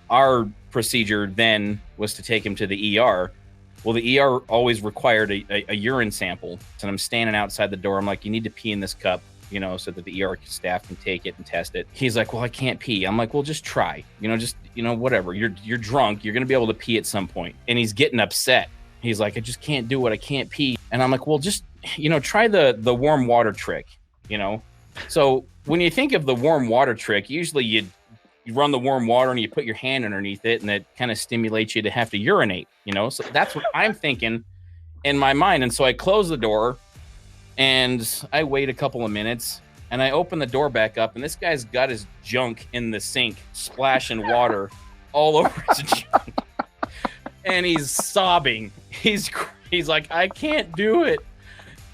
our procedure then was to take him to the ER. Well, the ER always required a urine sample. And I'm standing outside the door. I'm like, you need to pee in this cup, so that the ER staff can take it and test it. He's like, well, I can't pee. I'm like, well, just try, whatever. You're drunk. You're going to be able to pee at some point. And he's getting upset. He's like, I just can't do it. I can't pee. And I'm like, well, just, try the warm water trick, So when you think of the warm water trick, usually you run the warm water and you put your hand underneath it, and it kind of stimulates you to have to urinate, So that's what I'm thinking in my mind. And so I close the door and I wait a couple of minutes and I open the door back up, and this guy's got his junk in the sink, splashing water all over his junk. And he's sobbing. He's like, I can't do it.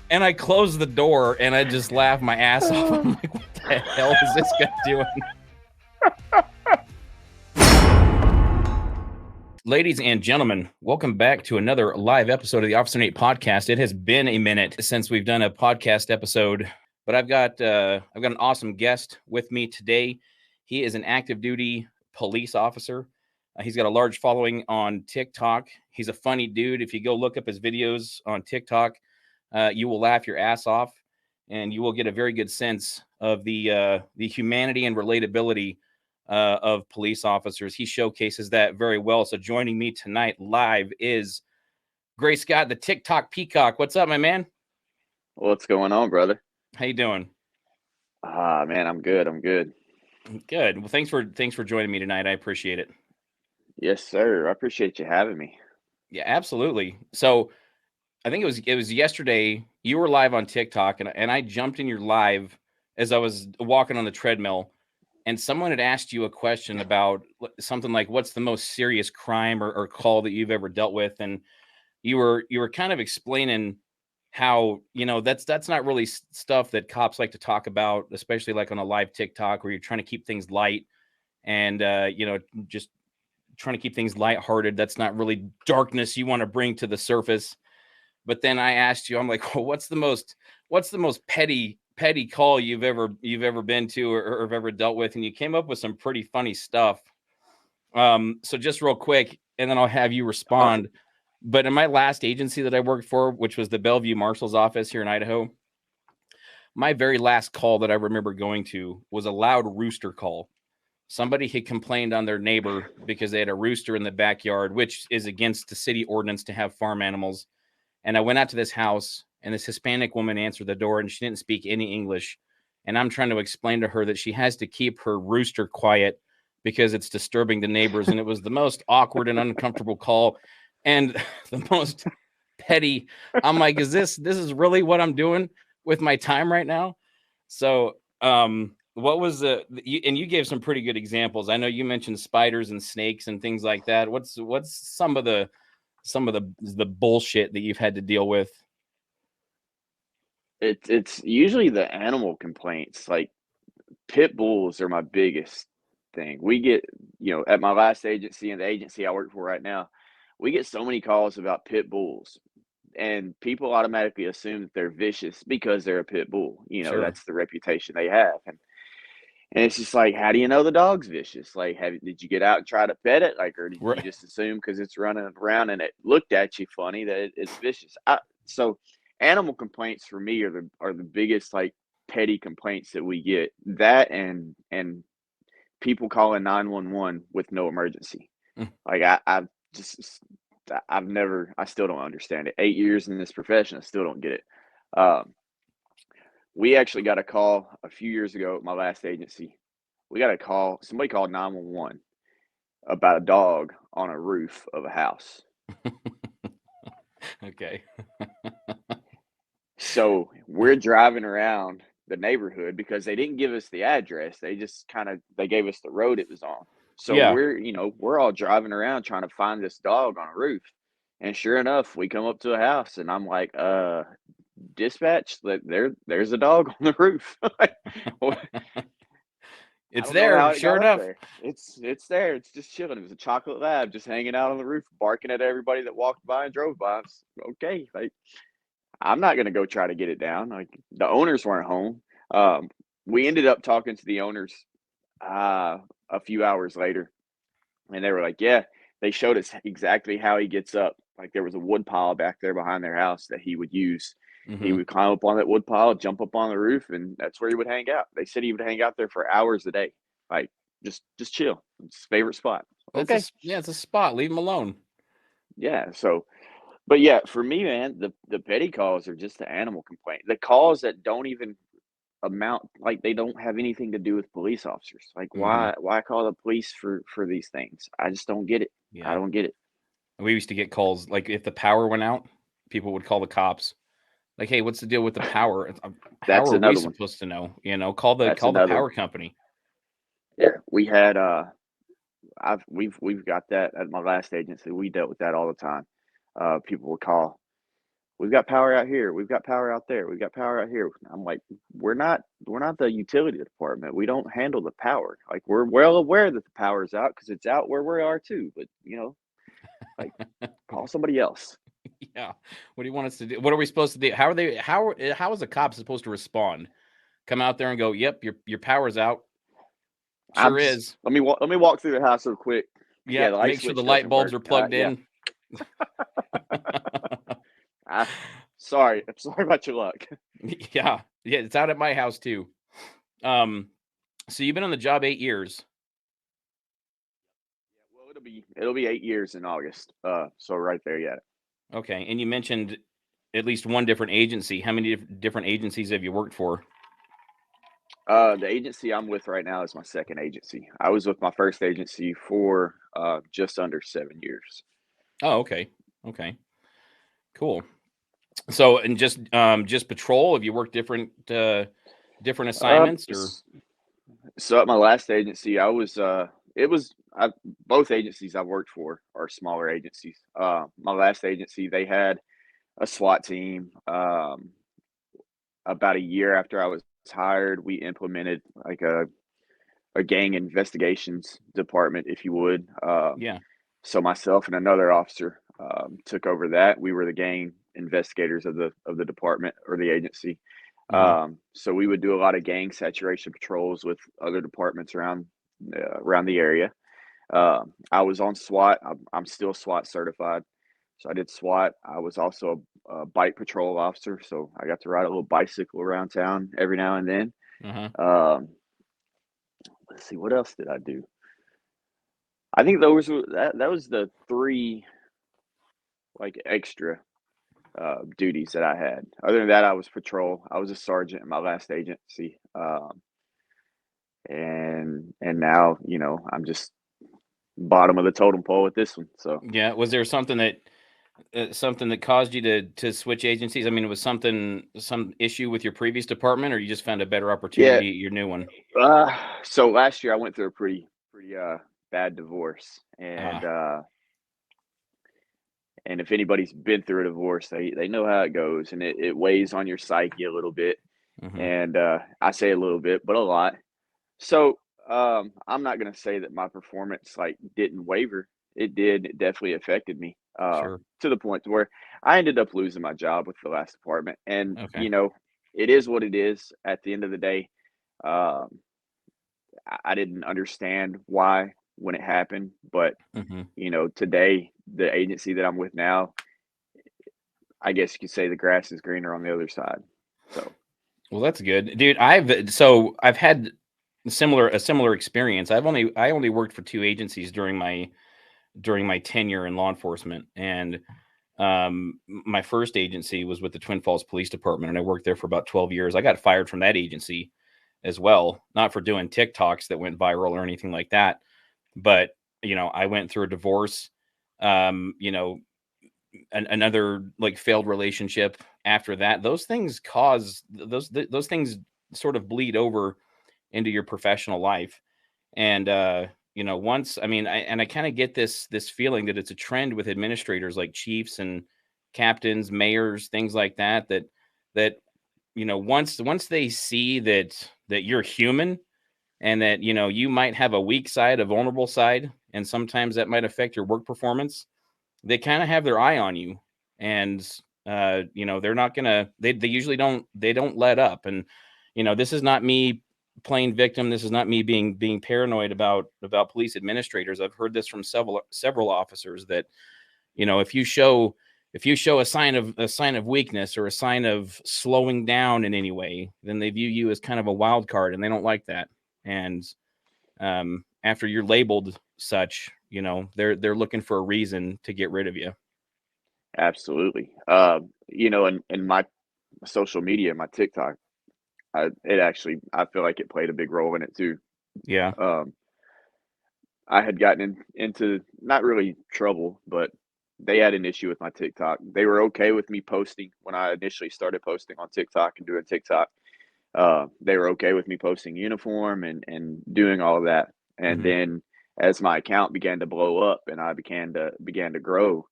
And I close the door and I just laugh my ass off. I'm like, what the hell is this guy doing? Ladies and gentlemen, welcome back to another live episode of the Officer Nate podcast. It has been a minute since we've done a podcast episode, but I've got an awesome guest with me today. He is an active duty police officer. He's got a large following on TikTok. He's a funny dude. If you go look up his videos on TikTok, you will laugh your ass off, and you will get a very good sense of the humanity and relatability of police officers. He showcases that very well. So joining me tonight live is Gray Scott, the TikTok Peacocl. What's up, my man? What's going on, brother? How you doing? Man, I'm good. Good. Well, thanks for joining me tonight. I appreciate it. Yes, sir. I appreciate you having me. Yeah, absolutely. So I think it was yesterday you were live on TikTok, and I jumped in your live as I was walking on the treadmill, and someone had asked you a question about something like, what's the most serious crime or call that you've ever dealt with? And you were kind of explaining how, that's not really stuff that cops like to talk about, especially like on a live TikTok where you're trying to keep things light and, just trying to keep things lighthearted. That's not really darkness you want to bring to the surface. But then I asked you, I'm like, well, what's the most petty call you've ever been to or have ever dealt with? And you came up with some pretty funny stuff. So just real quick, and then I'll have you respond. But in my last agency that I worked for, which was the Bellevue Marshal's office here in Idaho, my very last call that I remember going to was a loud rooster call. Somebody had complained on their neighbor because they had a rooster in the backyard, which is against the city ordinance to have farm animals. And I went out to this house, and this Hispanic woman answered the door, and she didn't speak any English. And I'm trying to explain to her that she has to keep her rooster quiet because it's disturbing the neighbors. And it was the most awkward and uncomfortable call, and the most petty. I'm like, is this is really what I'm doing with my time right now? So, what was and you gave some pretty good examples. I know you mentioned spiders and snakes and things like that. What's some of the bullshit that you've had to deal with? It's usually the animal complaints. Like pit bulls are my biggest thing. We get, at my last agency and the agency I work for right now, we get so many calls about pit bulls, and people automatically assume that they're vicious because they're a pit bull. Sure. That's the reputation they have. And it's just like, how do you know the dog's vicious? Like, did you get out and try to pet it? Like, or did you just assume because it's running around and it looked at you funny that it's vicious? So animal complaints for me are the biggest, like, petty complaints that we get. That and people calling 911 with no emergency. Like, I still don't understand it. 8 years in this profession, I still don't get it. We actually got a call a few years ago at my last agency. We got a call. Somebody called 911 about a dog on a roof of a house. Okay. So we're driving around the neighborhood because they didn't give us the address. They just they gave us the road it was on. So yeah. we're all driving around trying to find this dog on a roof. And sure enough, we come up to a house and I'm like, dispatch, there's a dog on the roof. It's there, sure enough. It's there. It's just chilling. It was a chocolate lab just hanging out on the roof, barking at everybody that walked by and drove by. Okay, like, I'm not gonna go try to get it down. Like, the owners weren't home. We ended up talking to the owners a few hours later, And they were like, yeah, they showed us exactly how he gets up. Like there was a wood pile back there behind their house that he would use. He Mm-hmm. would climb up on that wood pile, jump up on the roof, and that's where he would hang out. They said he would hang out there for hours a day, like just chill. It's his favorite spot. Okay, It's a spot. Leave him alone. yeah. So, but yeah, for me, man, the petty calls are just the animal complaint. The calls that don't even amount, like they don't have anything to do with police officers. Like Mm-hmm. why call the police for these things? I just don't get it. I Yeah. don't get it. We used to get calls like if the power went out, people would call the cops. Like, hey, what's the deal with the power? How That's are we another one. supposed to know? That's Call the another one. power company. Yeah, we had we've got that at my last agency. We dealt with that all the time. People would call. We've got power out here. We've got power out there. We've got power out here. I'm like, we're not the utility department. We don't handle the power. Like we're well aware that the power is out because it's out where we are too. But like call somebody else. Yeah. What do you want us to do? What are we supposed to do? How is a cop supposed to respond? Come out there and go, "Yep, your power's out." I'm Sure just is. let me walk through the house real quick. Yeah, Yeah, the light make sure the switch light doesn't bulbs work. are plugged Yeah. in. I, sorry. I'm sorry about your luck. Yeah. Yeah, it's out at my house too. Um so you've been on the job 8 years. Well, it'll be 8 years in August. So right there, yeah. Okay, and you mentioned at least one different agency. How many different agencies have you worked for? The agency I'm with right now is my second agency. I was with my first agency for just under 7 years. Oh, okay. Okay. Cool. So, and just patrol, have you worked different Uh, assignments or so at my last agency, I was it was I, both agencies I've worked for are smaller agencies. My last agency they had a SWAT team. About a year after I was hired, we implemented like a gang investigations department, if you would. yeah. So myself and another officer took over that. We were the gang investigators of the department or the agency. Mhm. So we would do a lot of gang saturation patrols with other departments around the area. I was on SWAT. I'm still SWAT certified. So I did SWAT. I was also a bike patrol officer, so I got to ride a little bicycle around town every now and then. Uh-huh. Um, let's see, what else did I do? I think those were that was the three like extra duties that I had. Other than that, I was patrol. I was a sergeant in my last agency, and now I'm just bottom of the totem pole with this one. So Yeah, was there something that caused you to switch agencies? I mean, it was some issue with your previous department or you just found a better yeah. opportunity at your new one? So last year I went through a pretty bad divorce, and Ah, and if anybody's been through a divorce, they know how it goes, and it weighs on your psyche a little bit. mhm. And I say a little bit, but a lot. So I'm not gonna say that my performance like didn't waver. It did. It definitely affected me Sure. to the point to where I ended up losing my job with the last department. And Okay. it is what it is. At the end of the day, um, I didn't understand why when it happened, but Mhm. today the agency that I'm with now, I guess you could say the grass is greener on the other side. So Well, that's good. Dude, I've had a similar experience. I only worked for 2 agencies during my tenure in law enforcement, and my first agency was with the Twin Falls Police Department, and I worked there for about 12 years. I got fired from that agency as well, not for doing TikToks that went viral or anything like that, but I went through a divorce, um, you know, another like failed relationship after that. Those things those things sort of bleed over into your professional life. And once I kind of get this feeling that it's a trend with administrators like chiefs and captains, mayors, things like that once they see that you're human and that you might have a weak side, a vulnerable side, and sometimes that might affect your work performance, they kind of have their eye on you. And they're not gonna they usually don't let up. And this is not me playing victim. This is not me being paranoid about police administrators. I've heard this from several officers that, if you show a sign of weakness or a sign of slowing down in any way, then they view you as kind of a wild card, and they don't like that. And after you're labeled such, they're looking for a reason to get rid of you. Absolutely. In my social media, my TikTok, I feel like it played a big role in it too. Yeah. Um, I had gotten into not really trouble, but they had an issue with my TikTok. They were okay with me posting when I initially started posting on TikTok and doing TikTok. They were okay with me posting uniform and doing all of that. And Mm-hmm. then as my account began to blow up and I began to grow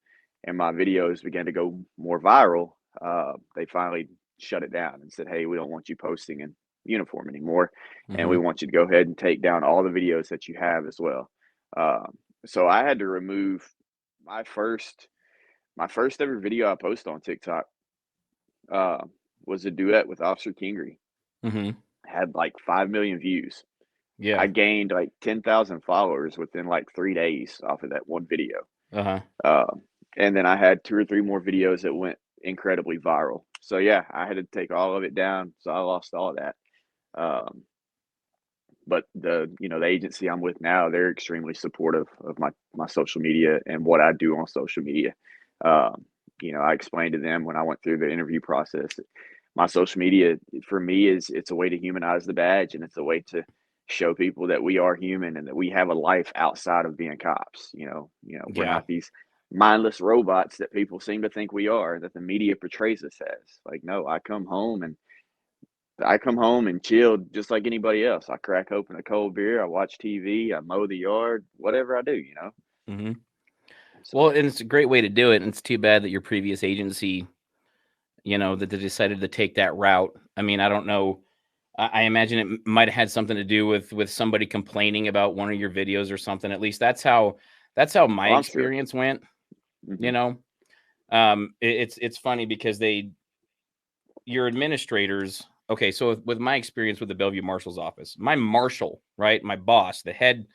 and my videos began to go more viral, they finally shut it down and said, "Hey, we don't want you posting in uniform anymore, and Mm-hmm. we want you to go ahead and take down all the videos that you have as well." So I had to remove my first my first ever video I posted on TikTok uh, was a duet with Officer Kingery. Mm-hmm. Had like 5 million views. I Yeah. gained like 10,000 followers within like 3 days off of that one video. Uh-huh. Um, and then I had two or three more videos that went incredibly viral. So yeah, I had to take all of it down. So I lost all of that. Um, but the agency I'm with now, they're extremely supportive of my social media and what I do on social media. Um, I explained to them when I went through the interview process, my social media for me it's a way to humanize the badge and it's a way to show people that we are human and that we have a life outside of being cops. We're Yeah. not these mindless robots that people seem to think we are, that the media portrays us as. Like, no, I come home and chill just like anybody else. I crack open a cold beer, I watch TV, I mow the yard, whatever I do. Mm-hmm. Well, So and it's a great way to do it. And it's too bad that your previous agency, that they decided to take that route. I mean, I don't know. I imagine it might have had something to do with somebody complaining about one of your videos or something. At least that's how my I'm sure. experience went. You Hmm. know, it's funny because your administrators. Okay, so with my experience with the Bellevue Marshal's office, my marshal, right, my boss, the head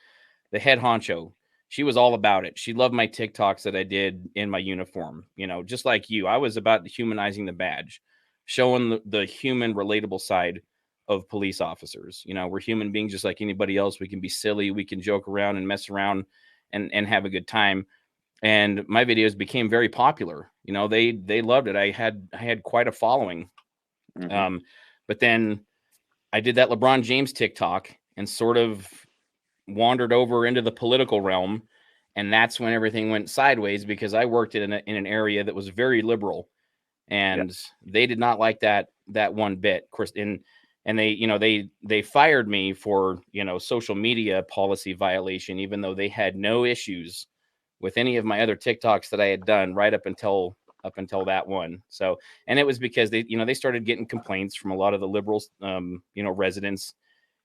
honcho, she was all about it. She loved my TikToks that I did in my uniform. Just like you, I was about humanizing the badge, showing the human, relatable side of police officers. We're human beings just like anybody else. We can be silly, we can joke around and mess around, and have a good time. And my videos became very popular. They loved it. I had quite a following. Hmm. Um, but then I did that LeBron James TikTok and sort of wandered over into the political realm, and that's when everything went sideways because I worked in an area that was very liberal, Yeah. and they did not like that one bit. Of course, and they fired me for social media policy violation, even though they had no issues with any of my other TikToks that I had done right up until that one. So, and it was because they started getting complaints from a lot of the liberals, residents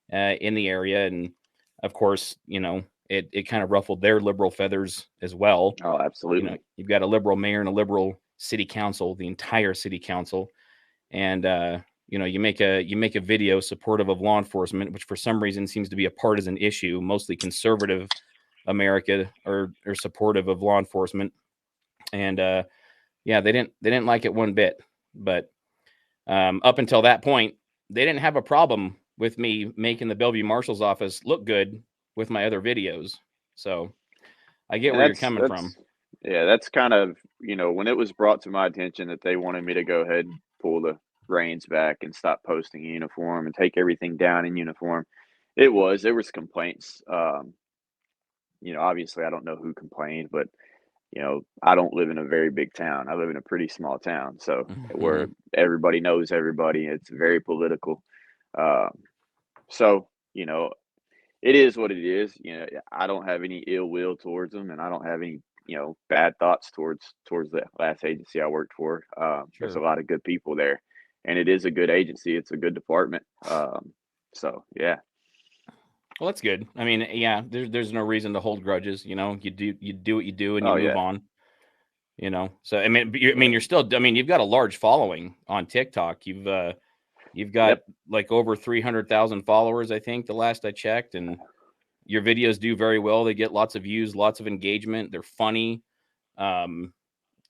in the area, and of course, it kind of ruffled their liberal feathers as well. Oh, absolutely. You've got a liberal mayor and a liberal city council, the entire city council, and you make a video supportive of law enforcement, which for some reason seems to be a partisan issue. Mostly conservative America are supportive of law enforcement, and yeah, they didn't like it one bit. But up until that point, they didn't have a problem with me making the Bellevue Marshal's office look good with my other videos. So I get And where you're coming from. that's kind of, when it was brought to my attention that they wanted me to go ahead and pull the reins back and stop posting in uniform and take everything down in uniform. There was complaints. Obviously I don't know who complained, but I don't live in a very big town. I live in a pretty small town, so Mm-hmm. where everybody knows everybody. It's very political. Um, so, it is what it is. I don't have any ill will towards them, and I don't have any, bad thoughts towards the last agency I worked for. There's a Sure. lot of good people there, and it is a good agency. It's a good department. So yeah, Well, that's good. I mean, yeah, there's no reason to hold grudges. You do what you do and you oh move yeah, on. So I mean, yeah, you're still. I mean, you've got a large following on TikTok. You've got like over 300,000 followers, I think, the last I checked, and your videos do very well. They get lots of views, lots of engagement. They're funny.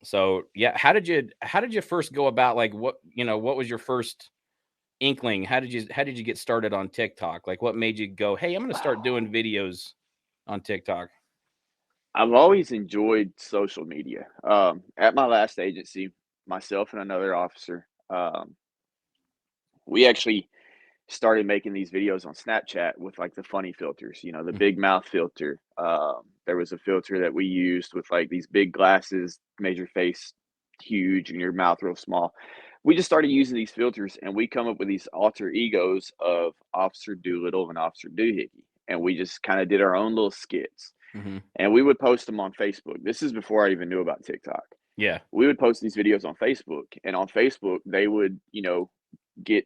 So yeah, how did you first go about, like, what was your first inkling? How did you get started on TikTok? Like, what made you go, hey, I'm going to start doing videos on TikTok? I've always enjoyed social media. At my last agency, myself and another officer, we actually started making these videos on Snapchat with like the funny filters, the big mouth filter. There was a filter that we used with like these big glasses, made your face huge and your mouth real small. We just started using these filters and we come up with these alter egos of Officer Doolittle and Officer Doohickey. And we just kind of did our own little skits. Mm-hmm. And we would post them on Facebook. This is before I even knew about TikTok. Yeah. We would post these videos on Facebook, and on Facebook, they would, get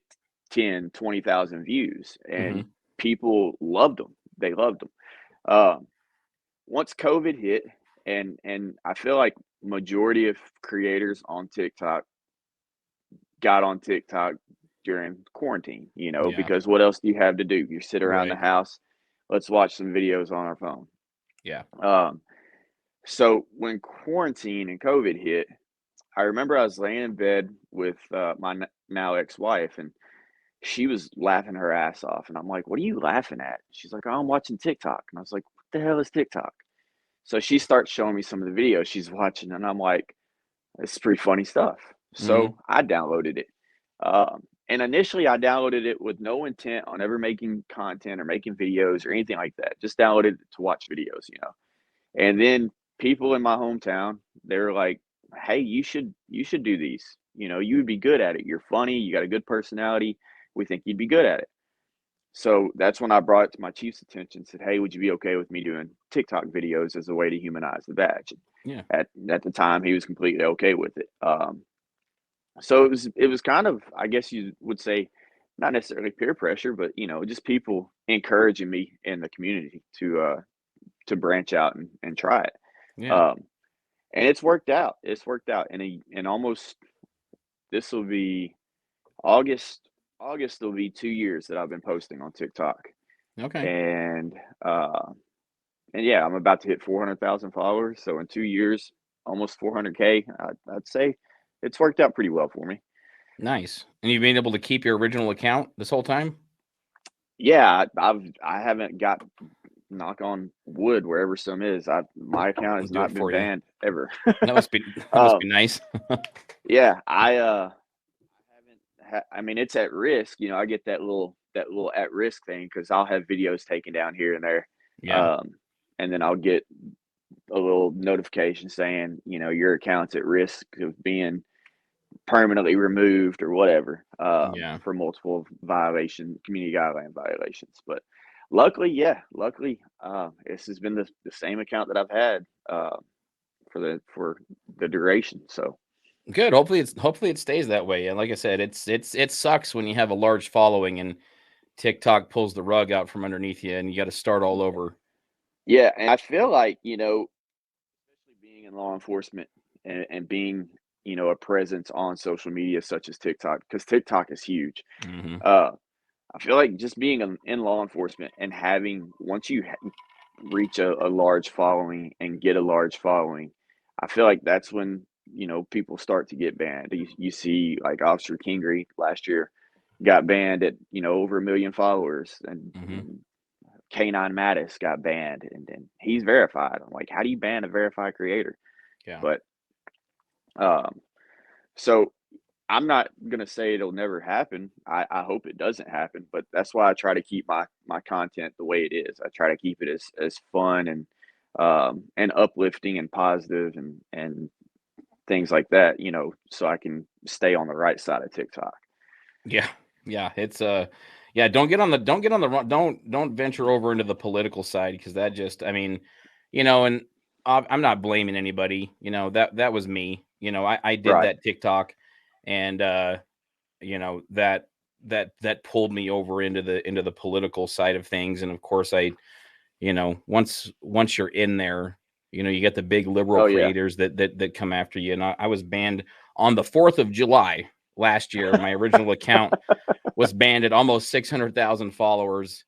10, 20,000 views, and people loved them. They loved them. Once COVID hit, and I feel like majority of creators on TikTok got on TikTok during quarantine, Yeah. because what else do you have to do? You sit around the Right. house, let's watch some videos on our phone. Yeah. So when quarantine and COVID hit, I remember I was laying in bed with my now ex-wife, and she was laughing her ass off. And I'm like, "What are you laughing at?" She's like, "Oh, I'm watching TikTok." And I was like, "What the hell is TikTok?" So she starts showing me some of the videos she's watching, and I'm like, "This is pretty funny stuff." Mm-hmm. So I downloaded it. And initially, I downloaded it with no intent on ever making content or making videos or anything like that. Just downloaded it to watch videos. And then people in my hometown, they're like, "Hey, you should do these. You would be good at it. You're funny. You got a good personality. We think you'd be good at it." So that's when I brought it to my chief's attention. Said, "Hey, would you be okay with me doing TikTok videos as a way to humanize the badge?" Yeah. At the time, he was completely okay with it. So it was kind of, I guess you would say, not necessarily peer pressure, but just people encouraging me in the community to branch out and try it. Yeah. Um, and it's worked out. It's worked out. And almost, this will be August. August will be 2 years that I've been posting on TikTok. Okay. And and yeah, I'm about to hit 400,000 followers. So in 2 years, almost 400K. I'd say it's worked out pretty well for me. Nice. And you've been able to keep your original account this whole time? Yeah, I haven't got, knock on wood wherever some is. My account I'll has do it not been for you. banned ever. That must be um, nice. yeah, I mean, it's at risk. I get that little at risk thing because I'll have videos taken down here and there, Yeah. um, and then I'll get a little notification saying, your account's at risk of being permanently removed or whatever, Yeah. for multiple community guideline violations. But luckily, this has been the same account that I've had for the duration. So Good. Hopefully it stays that way. And like I said, it sucks when you have a large following and TikTok pulls the rug out from underneath you and you got to start all over. yeah, and I feel like, especially being in law enforcement and being, a presence on social media such as TikTok, because TikTok is huge. Mm-hmm. Uh, I feel like just being in law enforcement and having, once you reach a large following and get a large following, I feel like that's when, people start to get banned. You see, like Officer Kingery last year got banned at, over 1 million followers, and Mm-hmm. K9 Mattis got banned, and he's verified. I'm like, how do you ban a verified creator? Yeah. But um, so I'm not gonna say it'll never happen. I hope it doesn't happen, but that's why I try to keep my content the way it is. I try to keep it as fun and uplifting and positive and things like that, so I can stay on the right side of TikTok. Yeah. Yeah. It's yeah, don't venture over into the political side, because that just, I mean, and I'm not blaming anybody. That was me. I did Right. that TikTok, and that pulled me over into the political side of things. And of course, once you're in there, you get the big liberal Oh yeah. creators that come after you. And I was banned on the 4th of July. last year. My original account was banned at almost 600,000 followers.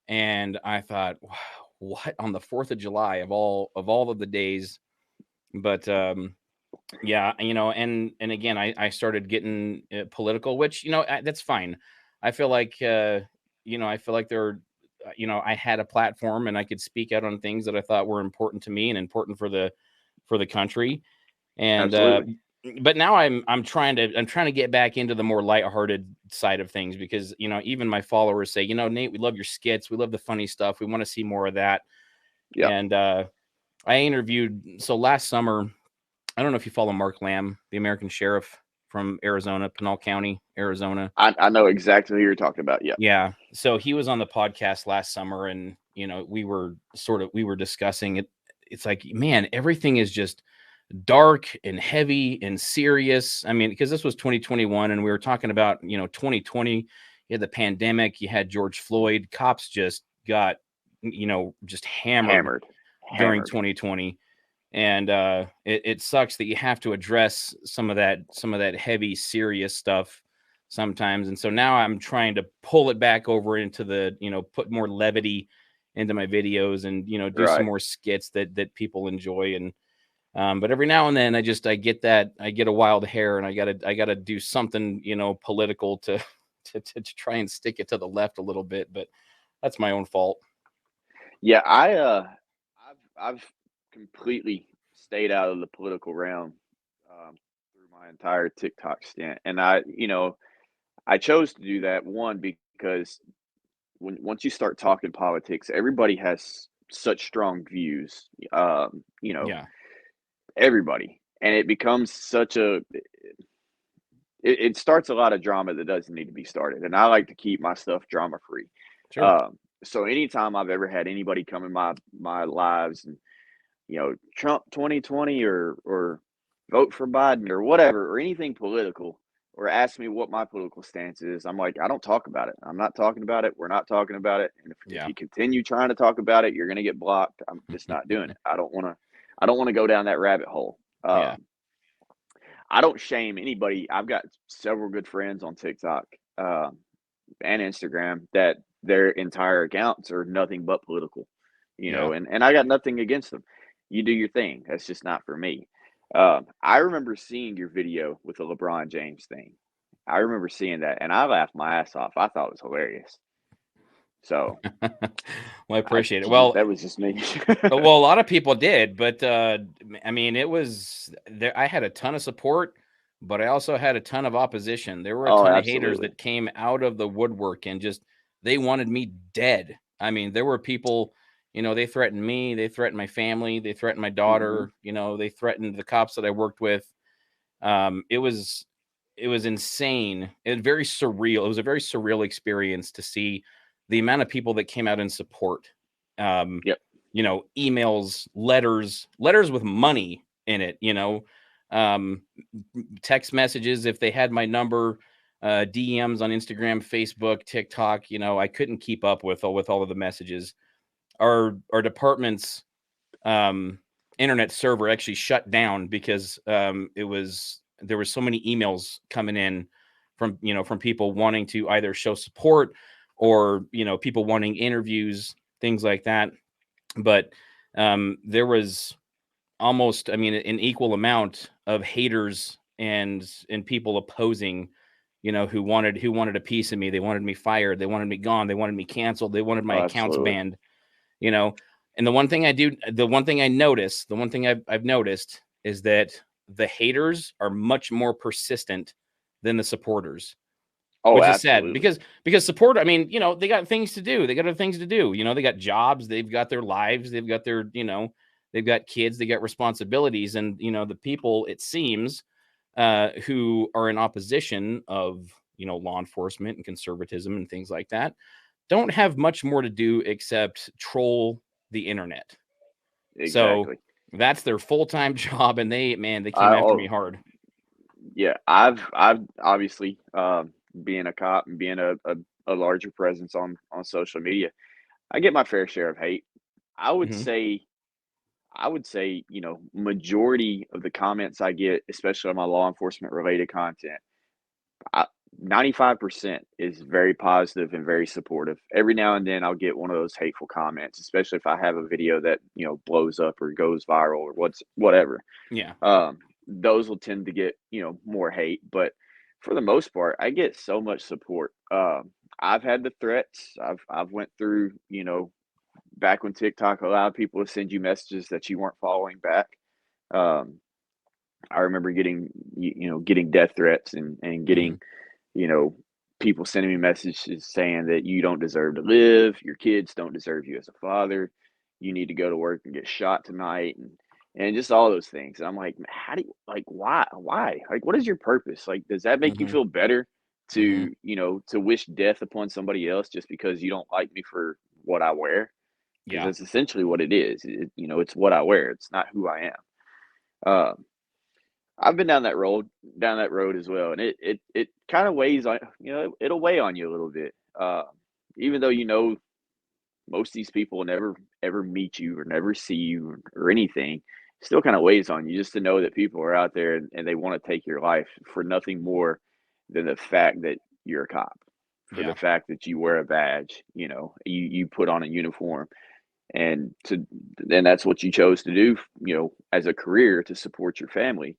And I thought, wow, what on the 4th of July of all of the days? But yeah, and again, I started getting political, which that's fine. I feel like I feel like I had a platform and I could speak out on things that I thought were important to me and important for the country. And Absolutely. but now I'm trying to get back into the more lighthearted side of things, because even my followers say, Nate, we love your skits, we love the funny stuff, we want to see more of that. Yeah. And I interviewed, so last summer, I don't know if you follow Mark Lamb, the American sheriff from Arizona, Pinal County, Arizona. I know exactly who you're talking about. Yeah. Yeah. So he was on the podcast last summer, and we were discussing it. It's like, man, everything is just dark and heavy and serious. I mean, because this was 2021 and we were talking about, 2020, you had the pandemic, you had George Floyd, cops just got, just hammered during Hammered. 2020. And it sucks that you have to address some of that heavy, serious stuff sometimes. And so now I'm trying to pull it back over into the, put more levity into my videos and, do some Right. more skits that people enjoy. And but every now and then I get a wild hair, and I gotta do something, political to to try and stick it to the left a little bit. But that's my own fault. Yeah. I've completely stayed out of the political realm through my entire TikTok stint, and I chose to do that one because once you start talking politics, everybody has such strong views. Yeah, Everybody, and it becomes such a it starts a lot of drama that doesn't need to be started, and I like to keep my stuff drama free. sure. So anytime I've ever had anybody come in my lives and Trump 2020 or vote for Biden or whatever or anything political or ask me what my political stance is, I'm like, I don't talk about it. I'm not talking about it. We're not talking about it. And if Yeah. you continue trying to talk about it, you're going to get blocked. I'm just not doing it. I don't want to go down that rabbit hole. Yeah, I don't shame anybody. I've got several good friends on TikTok and Instagram that their entire accounts are nothing but political, yeah. and I got nothing against them. You do your thing. That's just not for me. I remember seeing your video with the LeBron James thing. I remember seeing that, and I laughed my ass off. I thought it was hilarious. So Well, I I appreciate it. Well, that was just me. a lot of people did, but I mean, it was there. I had a ton of support, but I also had a ton of opposition. There were a Oh, ton of haters absolutely. that came out of the woodwork and just they wanted me dead. I mean, there were people, they threatened me, they threatened my family, they threatened my Hmm. daughter, they threatened the cops that I worked with. It was insane. It was very surreal. It was a very surreal experience to see the amount of people that came out in support. Um, Yep. emails, letters with money in it, um, text messages if they had my number, DMs on Instagram, Facebook, TikTok. I couldn't keep up with all of the messages. Our department's um, internet server actually shut down because there was so many emails coming in from people wanting to either show support or people wanting interviews, things like that. But there was almost, I mean, an equal amount of haters and people opposing, who wanted a piece of me. They wanted me fired, they wanted me gone, they wanted me canceled, they wanted my Oh, accounts absolutely. banned. you know and the one thing I've noticed is that the haters are much more persistent than the supporters, Oh, which is sad, absolutely. because support, I mean, they got things to do, they got other things to do, they got jobs, they've got their lives, they've got their, they've got kids, they got responsibilities. And the people, it seems, who are in opposition of law enforcement and conservatism and things like that, don't have much more to do except troll the internet. So Exactly. that's their full-time job, and they came I after me oh hard. Yeah, I've obviously, being a cop and being a larger presence on social media, I get my fair share of hate. I would Hmm. say majority of the comments I get, especially on my law enforcement related content, 95% is very positive and very supportive. Every now and then I'll get one of those hateful comments, especially if I have a video that, blows up or goes viral or whatever. Yeah. Those will tend to get, more hate, but for the most part, I get so much support. I've had the threats. I've went through, back when TikTok allowed people to send you messages that you weren't following back. Um, I remember getting death threats and Hmm. getting, you know, people sending me messages saying that you don't deserve to live, your kids don't deserve you as a father, you need to go to work and get shot tonight, and just all those things. And I'm like, how do you like why? Like, what is your purpose? Like, does that make you Hmm. feel better Hmm. to wish death upon somebody else just because you don't like me for what I wear? Because Yeah. that's essentially what it is. It's what I wear. It's not who I am. I've been down that road as well, and it kind of weighs on it'll weigh on you a little bit. Even though most of these people will never ever meet you or never see you or anything, it still kind of weighs on you just to know that people are out there and they want to take your life for nothing more than the fact that you're a cop, for the Yeah. fact that you wear a badge, you put on a uniform, and that's what you chose to do, as a career to support your family.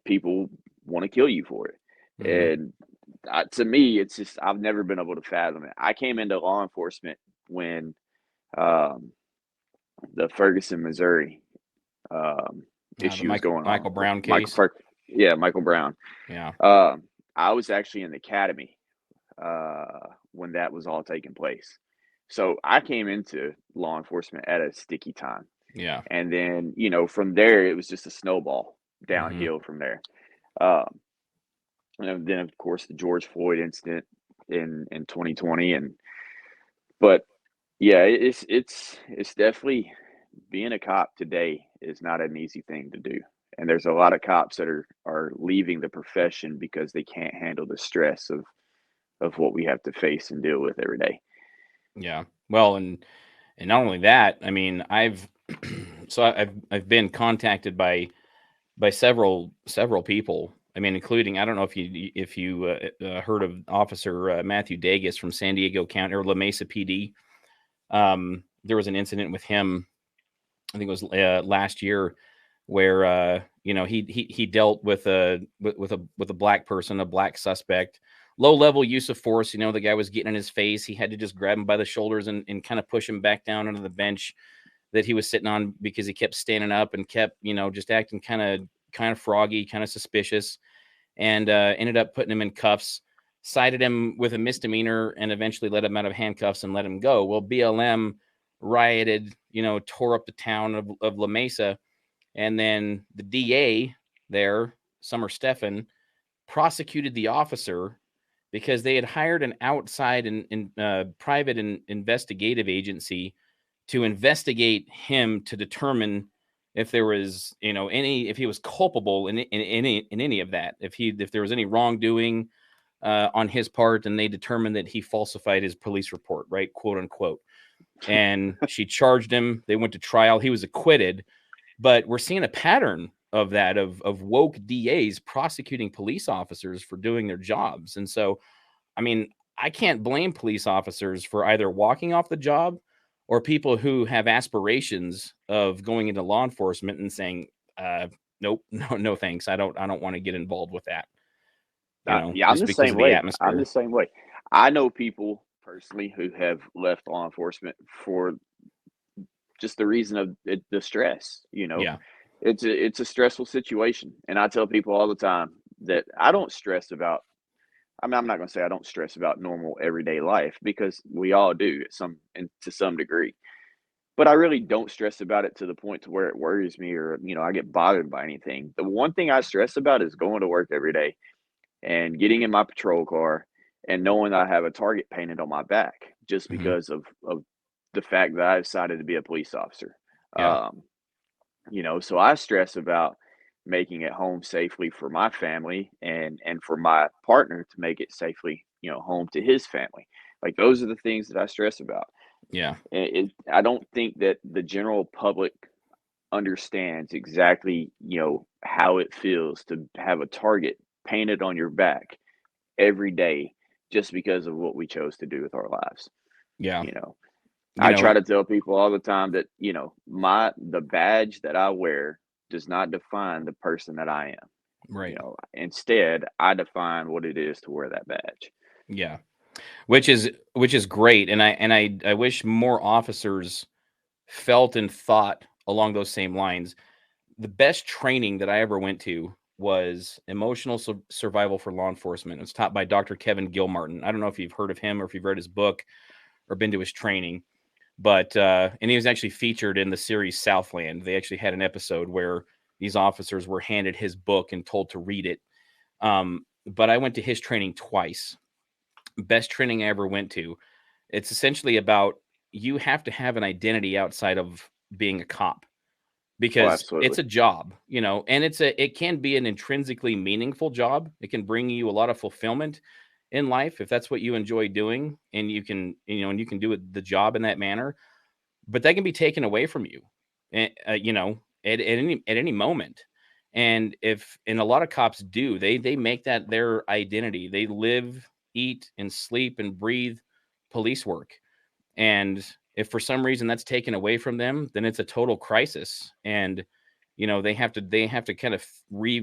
People want to kill you for it. Hmm. And to me, it's just I've never been able to fathom it. I came into law enforcement when um, the Ferguson, Missouri The issue was Michael going on. Michael Brown Michael, case. yeah, Michael Brown. Yeah. Um, I was actually in the academy when that was all taking place. So I came into law enforcement at a sticky time. Yeah. And then, from there, it was just a snowball Hmm. downhill from there. Um, and then, of course, the George Floyd incident in 2020, but yeah, it's definitely being a cop today is not an easy thing to do, and there's a lot of cops that are leaving the profession because they can't handle the stress of what we have to face and deal with every day. Yeah. Well, and not only that, I mean, I've I've been contacted by several people. I mean, including, I don't know if you heard of Officer Matthew Dagus from San Diego County or La Mesa PD. There was an incident with him. I think it was last year where he dealt with a black person, a black suspect, low level use of force. The guy was getting in his face. He had to just grab him by the shoulders and kind of push him back down onto the bench that he was sitting on because he kept standing up and kept just acting kind of froggy, kind of suspicious, and ended up putting him in cuffs. Cited him with a misdemeanor and eventually let him out of handcuffs and let him go. Well, BLM rioted, tore up the town of La Mesa, and then the DA there, Summer Stephan, prosecuted the officer because they had hired an outside and private and investigative agency to investigate him to determine if there was, if he was culpable in any of that, if there was any wrongdoing on his part, and they determined that he falsified his police report, right, quote unquote. And she charged him. They went to trial. He was acquitted, but we're seeing a pattern of that of woke DAs prosecuting police officers for doing their jobs. And so, I mean, I can't blame police officers for either walking off the job or people who have aspirations of going into law enforcement and saying, nope, no thanks. I don't want to get involved with that, Yeah, I'm just the because same of the way. I'm the atmosphere. same way. I know people personally who have left law enforcement for just the reason of the stress. Yeah. It's a stressful situation, and I tell people all the time that I don't stress about. I mean, I'm not going to say I don't stress about normal everyday life because we all do to some degree. But I really don't stress about it to the point to where it worries me or I get bothered by anything. The one thing I stress about is going to work every day and getting in my patrol car and knowing that I have a target painted on my back just Hmm. because of the fact that I decided to be a police officer. Yeah. Um, so I stress about making it home safely for my family and for my partner to make it safely, home to his family. Like those are the things that I stress about. Yeah. I don't think that the general public understands exactly, how it feels to have a target painted on your back every day just because of what we chose to do with our lives. Yeah. You know, You I know, try to tell people all the time that, the badge that I wear does not define the person that I am. right. Instead, I define what it is to wear that badge. Yeah. Which is great. And I wish more officers felt and thought along those same lines. The best training that I ever went to was emotional survival for law enforcement. It was taught by Dr. Kevin Gilmartin. I don't know if you've heard of him or if you've read his book or been to his training, but and he was actually featured in the series Southland. They actually had an episode where these officers were handed his book and told to read it. But I went to his training twice. Best training I ever went to. It's essentially about you have to have an identity outside of being a cop Oh, because it's absolutely. a job, and it can be an intrinsically meaningful job. It can bring you a lot of fulfillment in life if that's what you enjoy doing, and you can do it the job in that manner. But that can be taken away from you, at any moment. And a lot of cops do, they make that their identity. They live, eat, and sleep and breathe police work. And if for some reason that's taken away from them, then it's a total crisis. And they have to kind of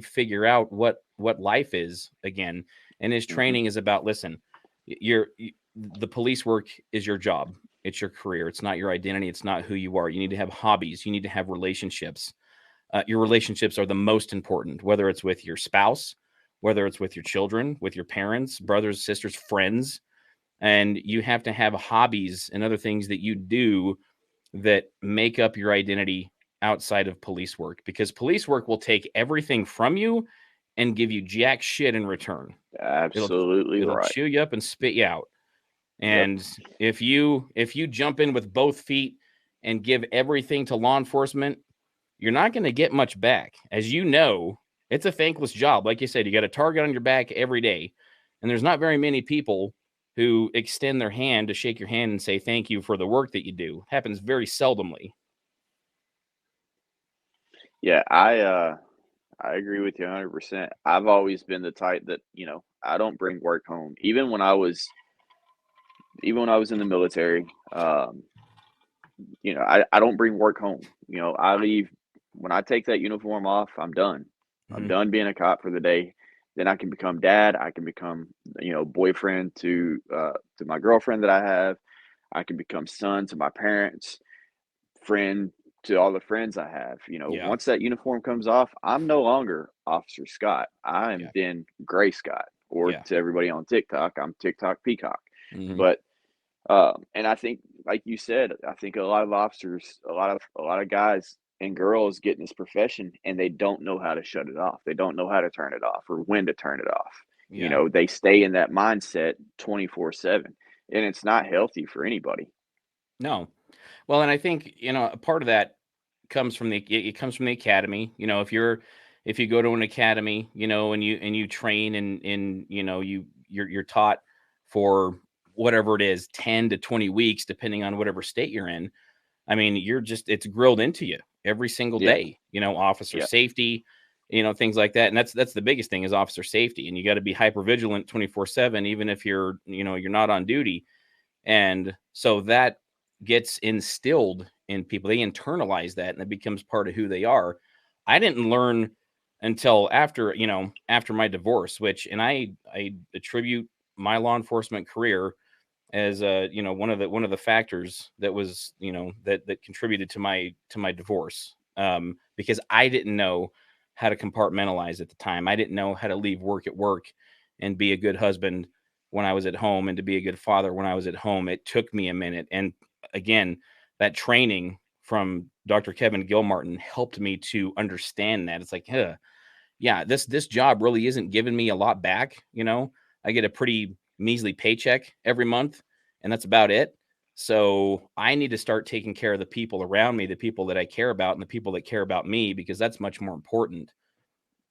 figure out what life is again. And his Hmm. training is about, listen, the police work is your job. It's your career. It's not your identity. It's not who you are. You need to have hobbies. You need to have relationships. Your relationships are the most important, whether it's with your spouse, whether it's with your children, with your parents, brothers, sisters, friends. And you have to have hobbies and other things that you do that make up your identity outside of police work, because police work will take everything from you and give you jack shit in return. It'll Absolutely it'll right. chew you up and spit you out. Yep. And if you jump in with both feet and give everything to law enforcement, you're not going to get much back. As you know, it's a thankless job. Like you said, you got a target on your back every day, and there's not very many people who extend their hand to shake your hand and say thank you for the work that you do. It happens very seldomly. Yeah, I agree with you 100%. I've always been the type that, I don't bring work home. Even when I was in the military, I don't bring work home. I leave when I take that uniform off, I'm done. I'm Mhm. done being a cop for the day. Then I can become dad. I can become, boyfriend to my girlfriend that I have. I can become son to my parents, friend to all the friends I have. Yeah. Once that uniform comes off, I'm no longer Officer Scott. I am Yeah. then Gray Scott, or Yeah. to everybody on TikTok, I'm TikTok Peacock. Mhm. But and I think, like you said, I think a lot of officers, a lot of guys and girls get in this profession and they don't know how to shut it off. They don't know how to turn it off or when to turn it off. Yeah. They stay in that mindset 24/7, and it's not healthy for anybody. No. Well, and I think, a part of that comes from the academy. If you go to an academy, and you train, and you're taught for whatever it is, 10 to 20 weeks, depending on whatever state you're in. I mean, it's grilled into you every single Yeah, day, officer yeah, safety, things like that. And that's the biggest thing, is officer safety. And you got to be hyper vigilant 24/7, even if you're not on duty. And so that gets instilled in people. They internalize that, and it becomes part of who they are. I didn't learn until after my divorce, and I attribute my law enforcement career as one of the factors that was that contributed to my divorce, because I didn't know how to compartmentalize at the time. I didn't know how to leave work at work and be a good husband when I was at home, and to be a good father when I was at home. It took me a minute. And again, that training from Dr. Kevin Gilmartin helped me to understand that. It's like, yeah, this job really isn't giving me a lot back. I get a pretty measly paycheck every month, and that's about it. So I need to start taking care of the people around me, the people that I care about, and the people that care about me, because that's much more important.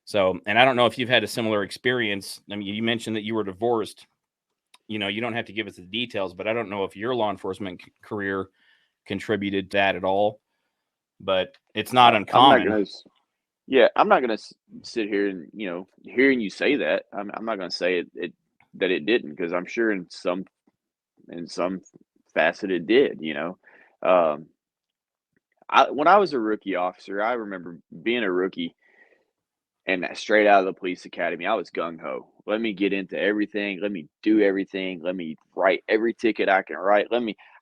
So, and I don't know if you've had a similar experience. I mean, you mentioned that you were divorced. You don't have to give us the details, but I don't know if your law enforcement career contributed to that at all. But it's not I'm not uncommon. gonna. Yeah, I'm not gonna sit here and, hearing you say that, I'm not gonna say it that it didn't, because I'm sure in some facet it did, you know? Um, when I was a rookie officer, I remember being a rookie and straight out of the police academy, I was gung ho. Let me get into everything. Let me do everything. Let me write every ticket I can write.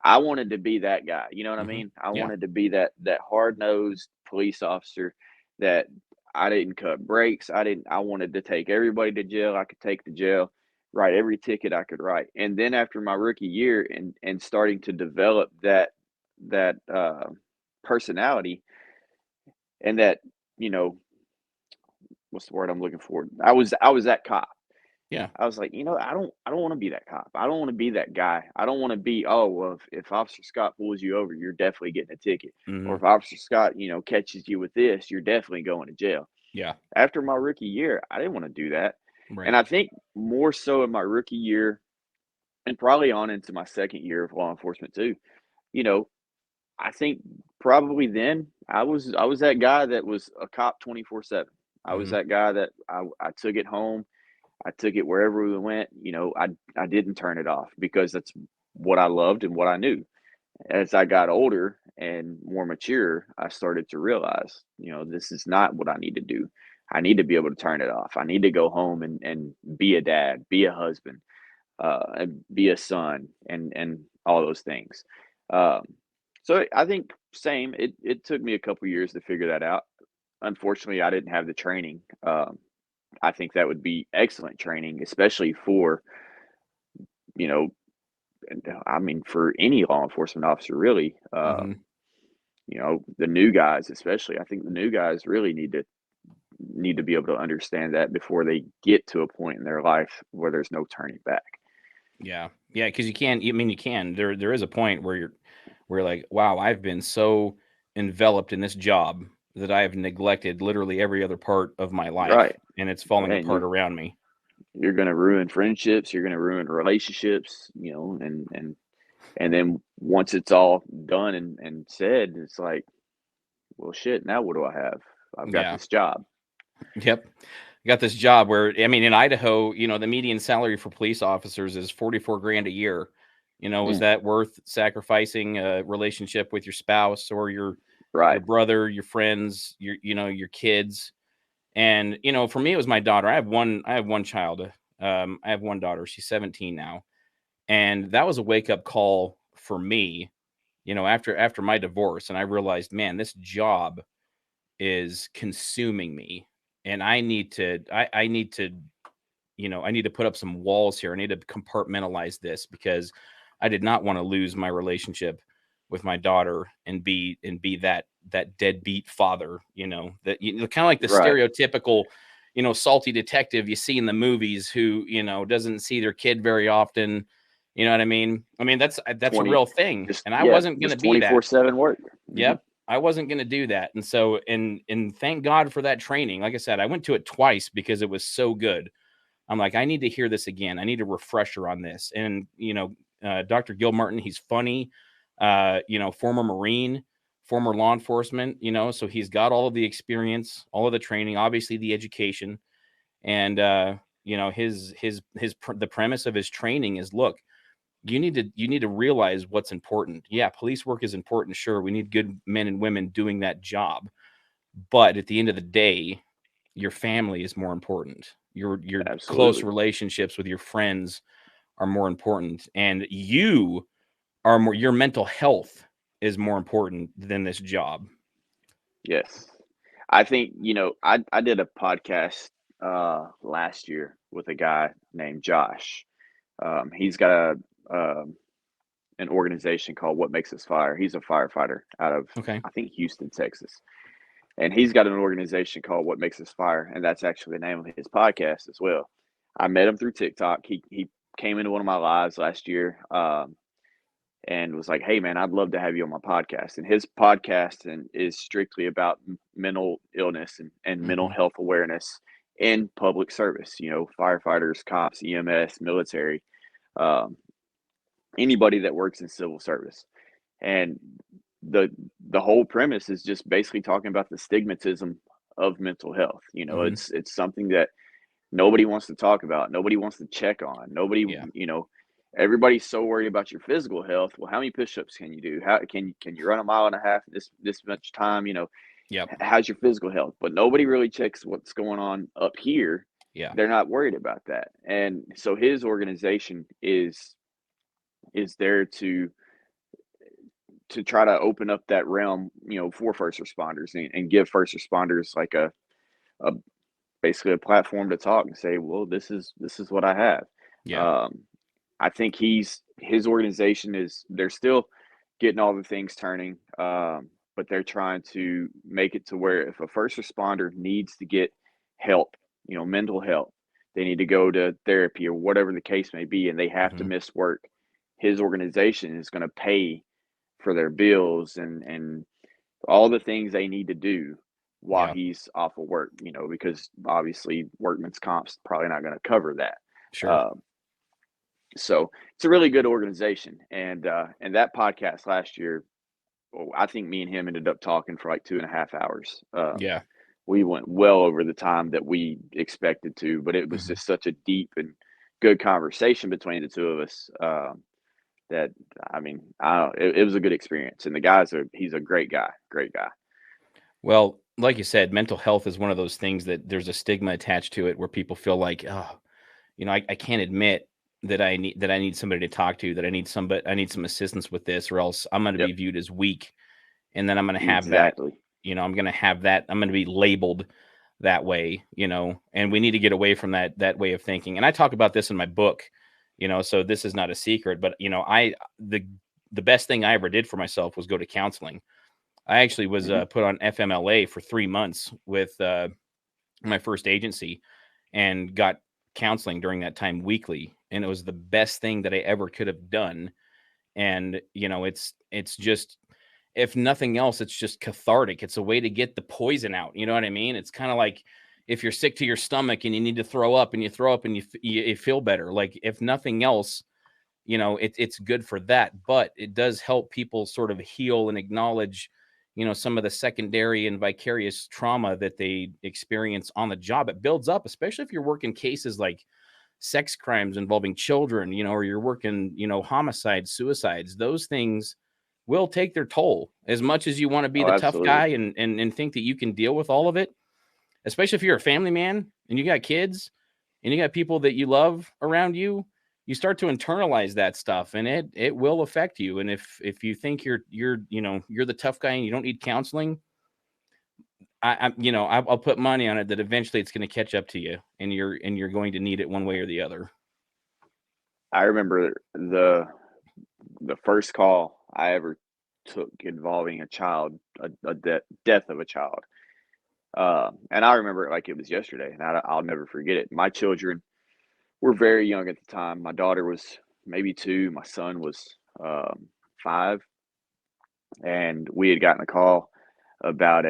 I wanted to be that guy. You know what I Hmm. mean? I Yeah. wanted to be that hard nosed police officer that I didn't cut breaks. I wanted to take everybody to jail I could take to jail, write every ticket I could write. And then after my rookie year and starting to develop that personality and that, you know, what's the word I'm looking for? I was that cop. Yeah. I was like, I don't want to be that cop. I don't want to be that guy. I don't want to be, oh, well, if Officer Scott pulls you over, you're definitely getting a ticket. Or Hmm. if Officer Scott, catches you with this, you're definitely going to jail. Yeah. After my rookie year, I didn't want to do that. And Right. I think more so in my rookie year and probably on into my second year of law enforcement too, you know, I think probably then I was that guy that was a cop 24/7. I was Hmm. that guy that I took it home. I took it wherever we went. I didn't turn it off because that's what I loved and what I knew. As I got older and more mature, I started to realize, this is not what I need to do. I need to be able to turn it off. I need to go home and be a dad, be a husband, and be a son, and all those things. Um, so I think same. It took me a couple years to figure that out. Unfortunately, I didn't have the training. I think that would be excellent training, especially for, you know, I mean, for any law enforcement officer, really. Hmm. The new guys, especially. I think the new guys really need to be able to understand that before they get to a point in their life where there's no turning back. Yeah. Yeah. Because you can. I mean, you can. There is a point where you're like, wow, I've been so enveloped in this job that I have neglected literally every other part of my life, Right. and it's falling And apart around me. you're going to ruin friendships. You're going to ruin relationships. And then once it's all done and said, it's like, well, shit. Now what do I have? I've got Yeah. this job. Yep. Got this job where, I mean, in Idaho, the median salary for police officers is 44 grand a year. Was Mm, that worth sacrificing a relationship with your spouse or your right. brother, your friends, your kids? And, for me, it was my daughter. I have one child. I have one daughter. She's 17 now. And that was a wake up call for me, after my divorce. And I realized, man, this job is consuming me. And I need to put up some walls here. I need to compartmentalize this because I did not want to lose my relationship with my daughter and be that deadbeat father, that kind of like the Right. stereotypical, salty detective you see in the movies who, doesn't see their kid very often. You know what I mean? I mean, that's a 20, real thing. just, And I yeah, wasn't going to just be that. 24/7 work. Hmm. Yep. I wasn't going to do that. And so, and thank God for that training. Like I said, I went to it twice because it was so good. I'm like, I need to hear this again. I need a refresher on this. And, Dr. Gilmartin, he's funny, former Marine, former law enforcement, so he's got all of the experience, all of the training, obviously the education. And, the premise of his training is, look, you need to realize what's important. Yeah, police work is important. Sure. We need good men and women doing that job. But at the end of the day, your family is more important. Your close Absolutely. relationships with your friends are more important, and your mental health is more important than this job. Yes. I think, I did a podcast last year with a guy named Josh. He's got an organization called What Makes Us Fire. He's a firefighter out of, Okay. I think, Houston, Texas. And he's got an organization called What Makes Us Fire, and that's actually the name of his podcast as well. I met him through TikTok. He came into one of my lives last year, and was like, "Hey, man, I'd love to have you on my podcast." And his podcast is strictly about mental illness and mental Hmm. health awareness in public service. Firefighters, cops, EMS, military, um, anybody that works in civil service. And the the whole premise is just basically talking about the stigmatism of mental health. Hmm. It's something that nobody wants to talk about. Nobody wants to check on. Nobody, Yeah. everybody's so worried about your physical health. Well, how many push-ups can you do? How can you run a mile and a half in this much time? Yep. How's your physical health? But nobody really checks what's going on up here. Yeah. They're not worried about that. And so his organization is there to try to open up that realm, for first responders and give first responders like a basically a platform to talk and say, well, this is what I have. Yeah. Um, I think his organization they're still getting all the things turning, but they're trying to make it to where if a first responder needs to get help, mental help, they need to go to therapy or whatever the case may be, and they have to Hmm. miss work. His organization is going to pay for their bills and all the things they need to do while Yeah. he's off of work, because obviously workman's comp's probably not going to cover that. Sure. Um, so it's a really good organization, and that podcast last year, I think me and him ended up talking for like 2.5 hours. Yeah. We went well over the time that we expected to, but it was Hmm. just such a deep and good conversation between the two of us. That I mean, it was a good experience, and he's a great guy. Well, like you said, mental health is one of those things that there's a stigma attached to it where people feel like, oh, I can't admit that I need somebody to talk to, that I need some assistance with this, or else I'm going to Yep, be viewed as weak, and then I'm going to have that, exactly. I'm going to have that, I'm going to be labeled that way, and we need to get away from that way of thinking. And I talk about this in my book, so this is not a secret, but the best thing I ever did for myself was go to counseling. I actually was Hmm. put on FMLA for 3 months with my first agency, and got counseling during that time weekly, and it was the best thing that I ever could have done. And it's just, if nothing else, it's just cathartic. It's a way to get the poison out, you know what I mean? It's kind of like if you're sick to your stomach and you need to throw up, and you throw up and you feel better. Like, if nothing else, it's good for that. But it does help people sort of heal and acknowledge, some of the secondary and vicarious trauma that they experience on the job. It builds up, especially if you're working cases like sex crimes involving children, or you're working, homicides, suicides. Those things will take their toll. As much as you want to be Oh, the tough guy absolutely. and think that you can deal with all of it, especially if you're a family man and you got kids and you got people that you love around you, you start to internalize that stuff, and it will affect you. And if you think you're the tough guy and you don't need counseling, I'll put money on it that eventually it's going to catch up to you, and you're going to need it one way or the other. I remember the first call I ever took involving a child, a death of a child. And I remember it like it was yesterday, and I'll never forget it. My children were very young at the time. My daughter was maybe 2, my son was 5, and we had gotten a call about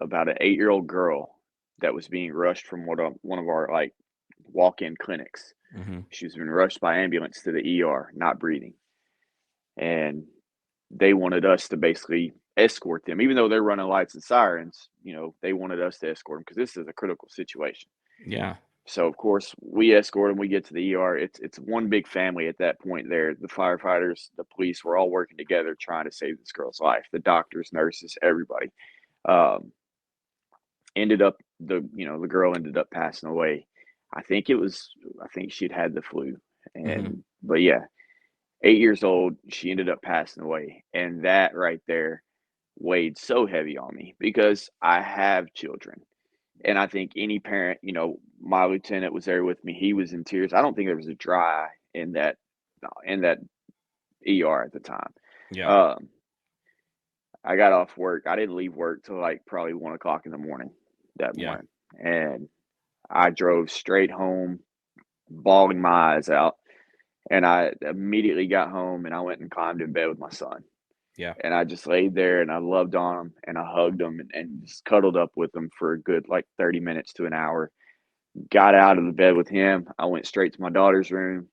about an 8-year-old girl that was being rushed from one of our like walk-in clinics. Hmm. She was being rushed by ambulance to the ER, not breathing, and they wanted us to basically escort them, even though they're running lights and sirens. They wanted us to escort them because this is a critical situation. Yeah. So of course we escort them. We get to the ER. It's one big family at that point. There, the firefighters, the police were all working together trying to save this girl's life. The doctors, nurses, everybody. Um, ended up the girl ended up passing away. I think she'd had the flu, Hmm. and but yeah, 8 years old, she ended up passing away, and that right there weighed so heavy on me because I have children. And I think any parent, my lieutenant was there with me. He was in tears. I don't think there was a dry eye in that ER at the time. Yeah. Um, I got off work. I didn't leave work till like probably 1 o'clock in the morning that Yeah. morning, and I drove straight home, bawling my eyes out. And I immediately got home and I went and climbed in bed with my son. Yeah. And I just laid there and I loved on him and I hugged him and just cuddled up with him for a good like 30 minutes to an hour. Got out of the bed with him. I went straight to my daughter's room.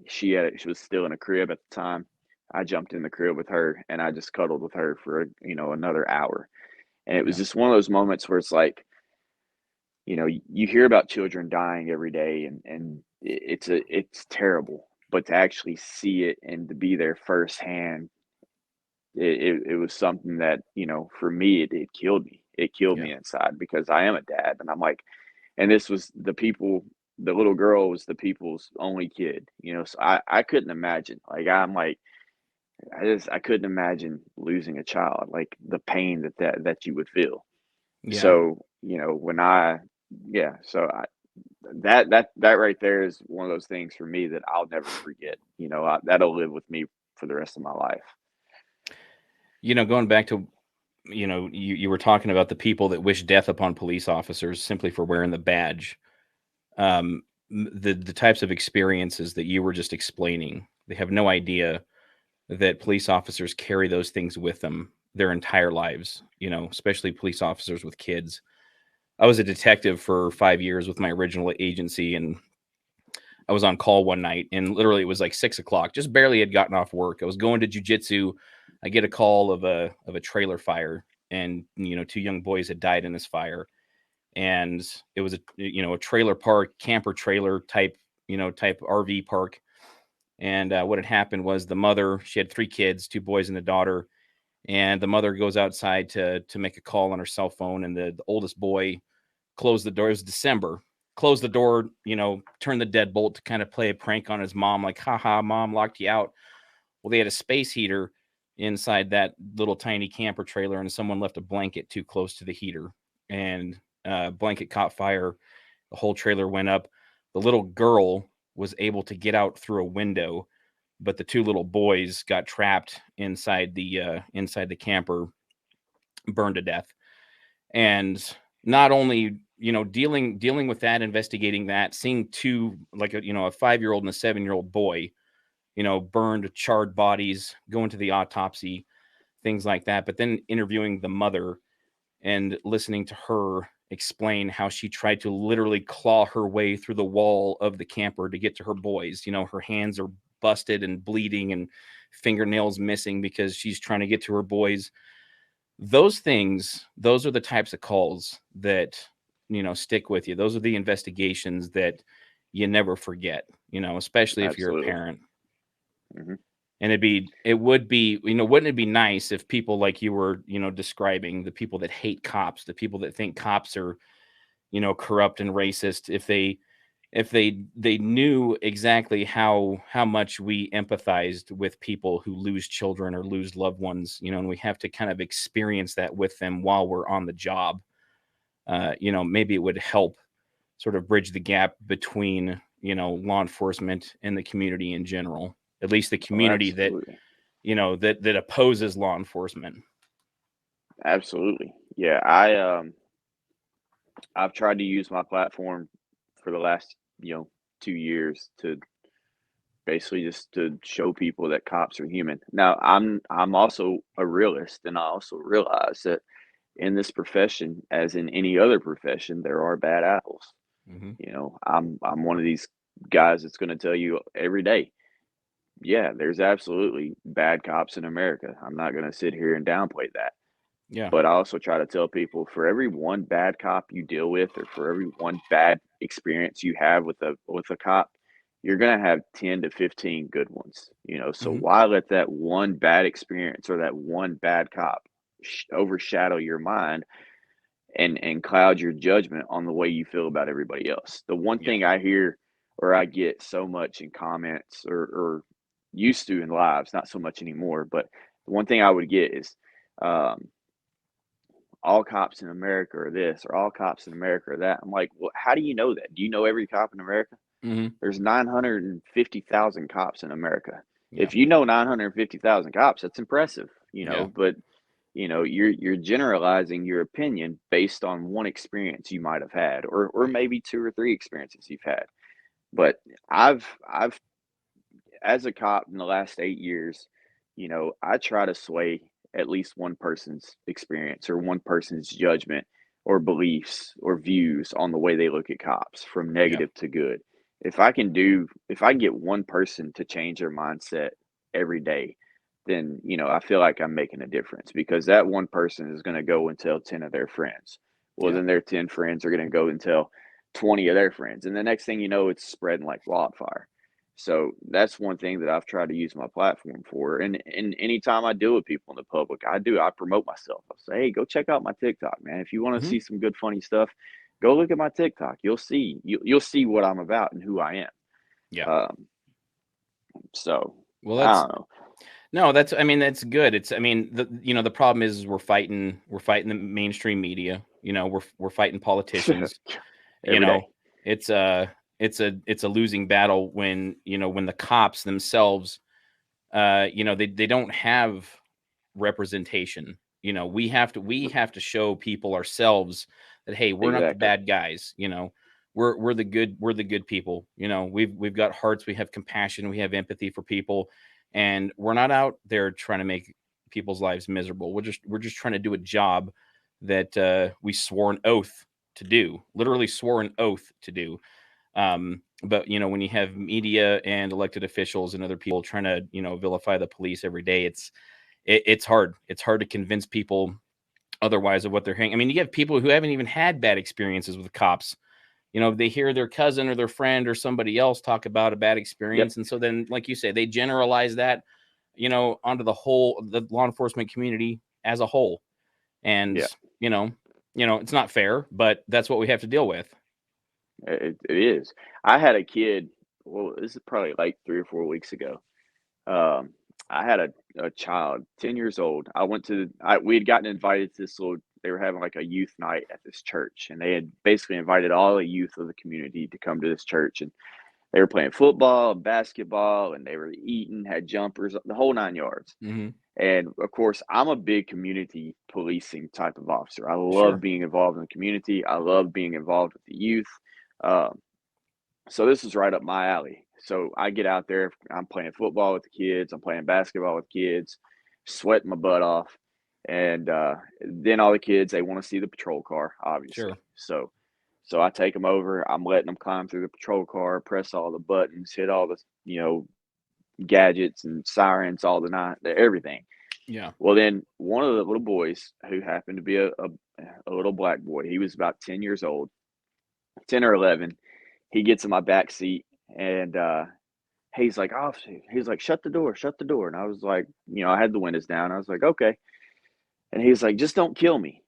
She was still in a crib at the time. I jumped in the crib with her and I just cuddled with her for another hour. And it was Yeah. just one of those moments where it's like, you hear about children dying every day, and it's terrible, but to actually see it and to be there firsthand, it was something that, for me, it killed me. It killed Yeah. me inside because I am a dad, and I'm like, and this was the little girl was the people's only kid, so I couldn't imagine. Like, I'm like, I couldn't imagine losing a child, like the pain that you would feel. Yeah. So, when yeah, so that right there is one of those things for me that I'll never forget. That'll live with me for the rest of my life. Going back to, you were talking about the people that wish death upon police officers simply for wearing the badge. The types of experiences that you were just explaining, they have no idea that police officers carry those things with them their entire lives, especially police officers with kids. I was a detective for 5 years with my original agency, and I was on call one night, and literally it was like 6 o'clock, just barely had gotten off work. I was going to jujitsu. I get a call of a trailer fire, and two young boys had died in this fire, and it was a trailer park, camper trailer type RV park. And what had happened was the mother, she had 3 kids, 2 boys and a daughter, and the mother goes outside to make a call on her cell phone, and the oldest boy closed the door. It was December. Closed the door, turned the deadbolt to kind of play a prank on his mom, like, haha, mom locked you out. Well, they had a space heater inside that little tiny camper trailer, and someone left a blanket too close to the heater, and blanket caught fire. The whole trailer went up. The little girl was able to get out through a window, but the 2 little boys got trapped inside the camper, burned to death. And not only dealing with that, investigating that, seeing two, like a 5-year-old and a 7-year-old boy, burned, charred bodies, going to the autopsy, things like that, but then interviewing the mother and listening to her explain how she tried to literally claw her way through the wall of the camper to get to her boys. Her hands are busted and bleeding and fingernails missing because she's trying to get to her boys. Those are the types of calls that stick with you. Those are the investigations that you never forget, especially if you're a Absolutely. parent. Hmm. And it would be, wouldn't it be nice if people like you were, describing, the people that hate cops, the people that think cops are, corrupt and racist, if they knew exactly how much we empathized with people who lose children or lose loved ones, and we have to kind of experience that with them while we're on the job. Maybe it would help sort of bridge the gap between law enforcement and the community in general, at least the Oh, community that absolutely. that opposes law enforcement. Absolutely. Yeah, I've tried to use my platform for the last, 2 years to basically just to show people that cops are human. Now, I'm also a realist, and I also realize that in this profession, as in any other profession, there are bad apples. Hmm. I'm one of these guys that's going to tell you every day, yeah, there's absolutely bad cops in America. I'm not going to sit here and downplay that. Yeah. But I also try to tell people, for every one bad cop you deal with, or for every one bad experience you have with a cop, you're gonna have 10 to 15 good ones. So Hmm. why let that one bad experience or that one bad cop overshadow your mind and cloud your judgment on the way you feel about everybody else? The one Yeah. thing I hear or I get so much in comments, or used to in lives, not so much anymore, but the one thing I would get is, um, all cops in America are this, or all cops in America are that. I'm like, well, how do you know that? Do you know every cop in America? Hmm. There's 950,000 cops in America. Yeah. If you know 950,000 cops, that's impressive, Yeah. but you're generalizing your opinion based on one experience you might have had, or Right. maybe two or three experiences you've had. But I've as a cop in the last 8 years, I try to sway at least one person's experience or one person's judgment or beliefs or views on the way they look at cops from Yeah. negative to good. If I can get one person to change their mindset every day, then, I feel like I'm making a difference, because that one person is going to go and tell 10 of their friends. Well, Yeah. then their 10 friends are going to go and tell 20 of their friends. And the next thing you know, it's spreading like wildfire. So that's one thing that I've tried to use my platform for. And anytime I deal with people in the public, I promote myself. I say, hey, go check out my TikTok, man. If you want to Hmm. see some good, funny stuff, go look at my TikTok. You'll see what I'm about and who I am. Yeah. Um, so Well, I that's don't know. no, I mean, that's good. It's, I mean, the problem is we're fighting the mainstream media. We're fighting politicians. You Every know, day. it's it's a losing battle when, when the cops themselves, they don't have representation. We have to show people ourselves that, hey, we're not the Exactly. bad guys. We're the good people. We've got hearts, we have compassion, we have empathy for people, and we're not out there trying to make people's lives miserable. We're just trying to do a job that we swore an oath to do, literally swore an oath to do. But when you have media and elected officials and other people trying to vilify the police every day, it's hard. It's hard to convince people otherwise of what they're hearing. I mean, you have people who haven't even had bad experiences with cops. They hear their cousin or their friend or somebody else talk about a bad Yep. experience, and so then, like you say, they generalize that, onto the law enforcement community as a whole. And Yeah. it's not fair, but that's what we have to deal with. It is. I had a kid. Well, this is probably like 3 or 4 weeks ago. Um, I had a child, 10 years old. We had gotten invited to this little. They were having like a youth night at this church, and they had basically invited all the youth of the community to come to this church, and they were playing football and basketball, and they were eating, had jumpers, the whole 9 yards. Hmm. And of course, I'm a big community policing type of officer. I love Sure. being involved in the community. I love being involved with the youth. Um, so this is right up my alley. So I get out there. I'm playing football with the kids. I'm playing basketball with kids, sweating my butt off. And then all the kids, they want to see the patrol car, Sure. obviously. So I take them over. I'm letting them climb through the patrol car, press all the buttons, hit all the gadgets and sirens, all the night, everything. Yeah. Well, then one of the little boys, who happened to be a little black boy, he was about 10 years old, 10 or 11. He gets in my back seat, and he's like, "Oh," he's like, "Shut the door, shut the door." And I was like, I had the windows down. I was like, "Okay." And he's like, "Just don't kill me."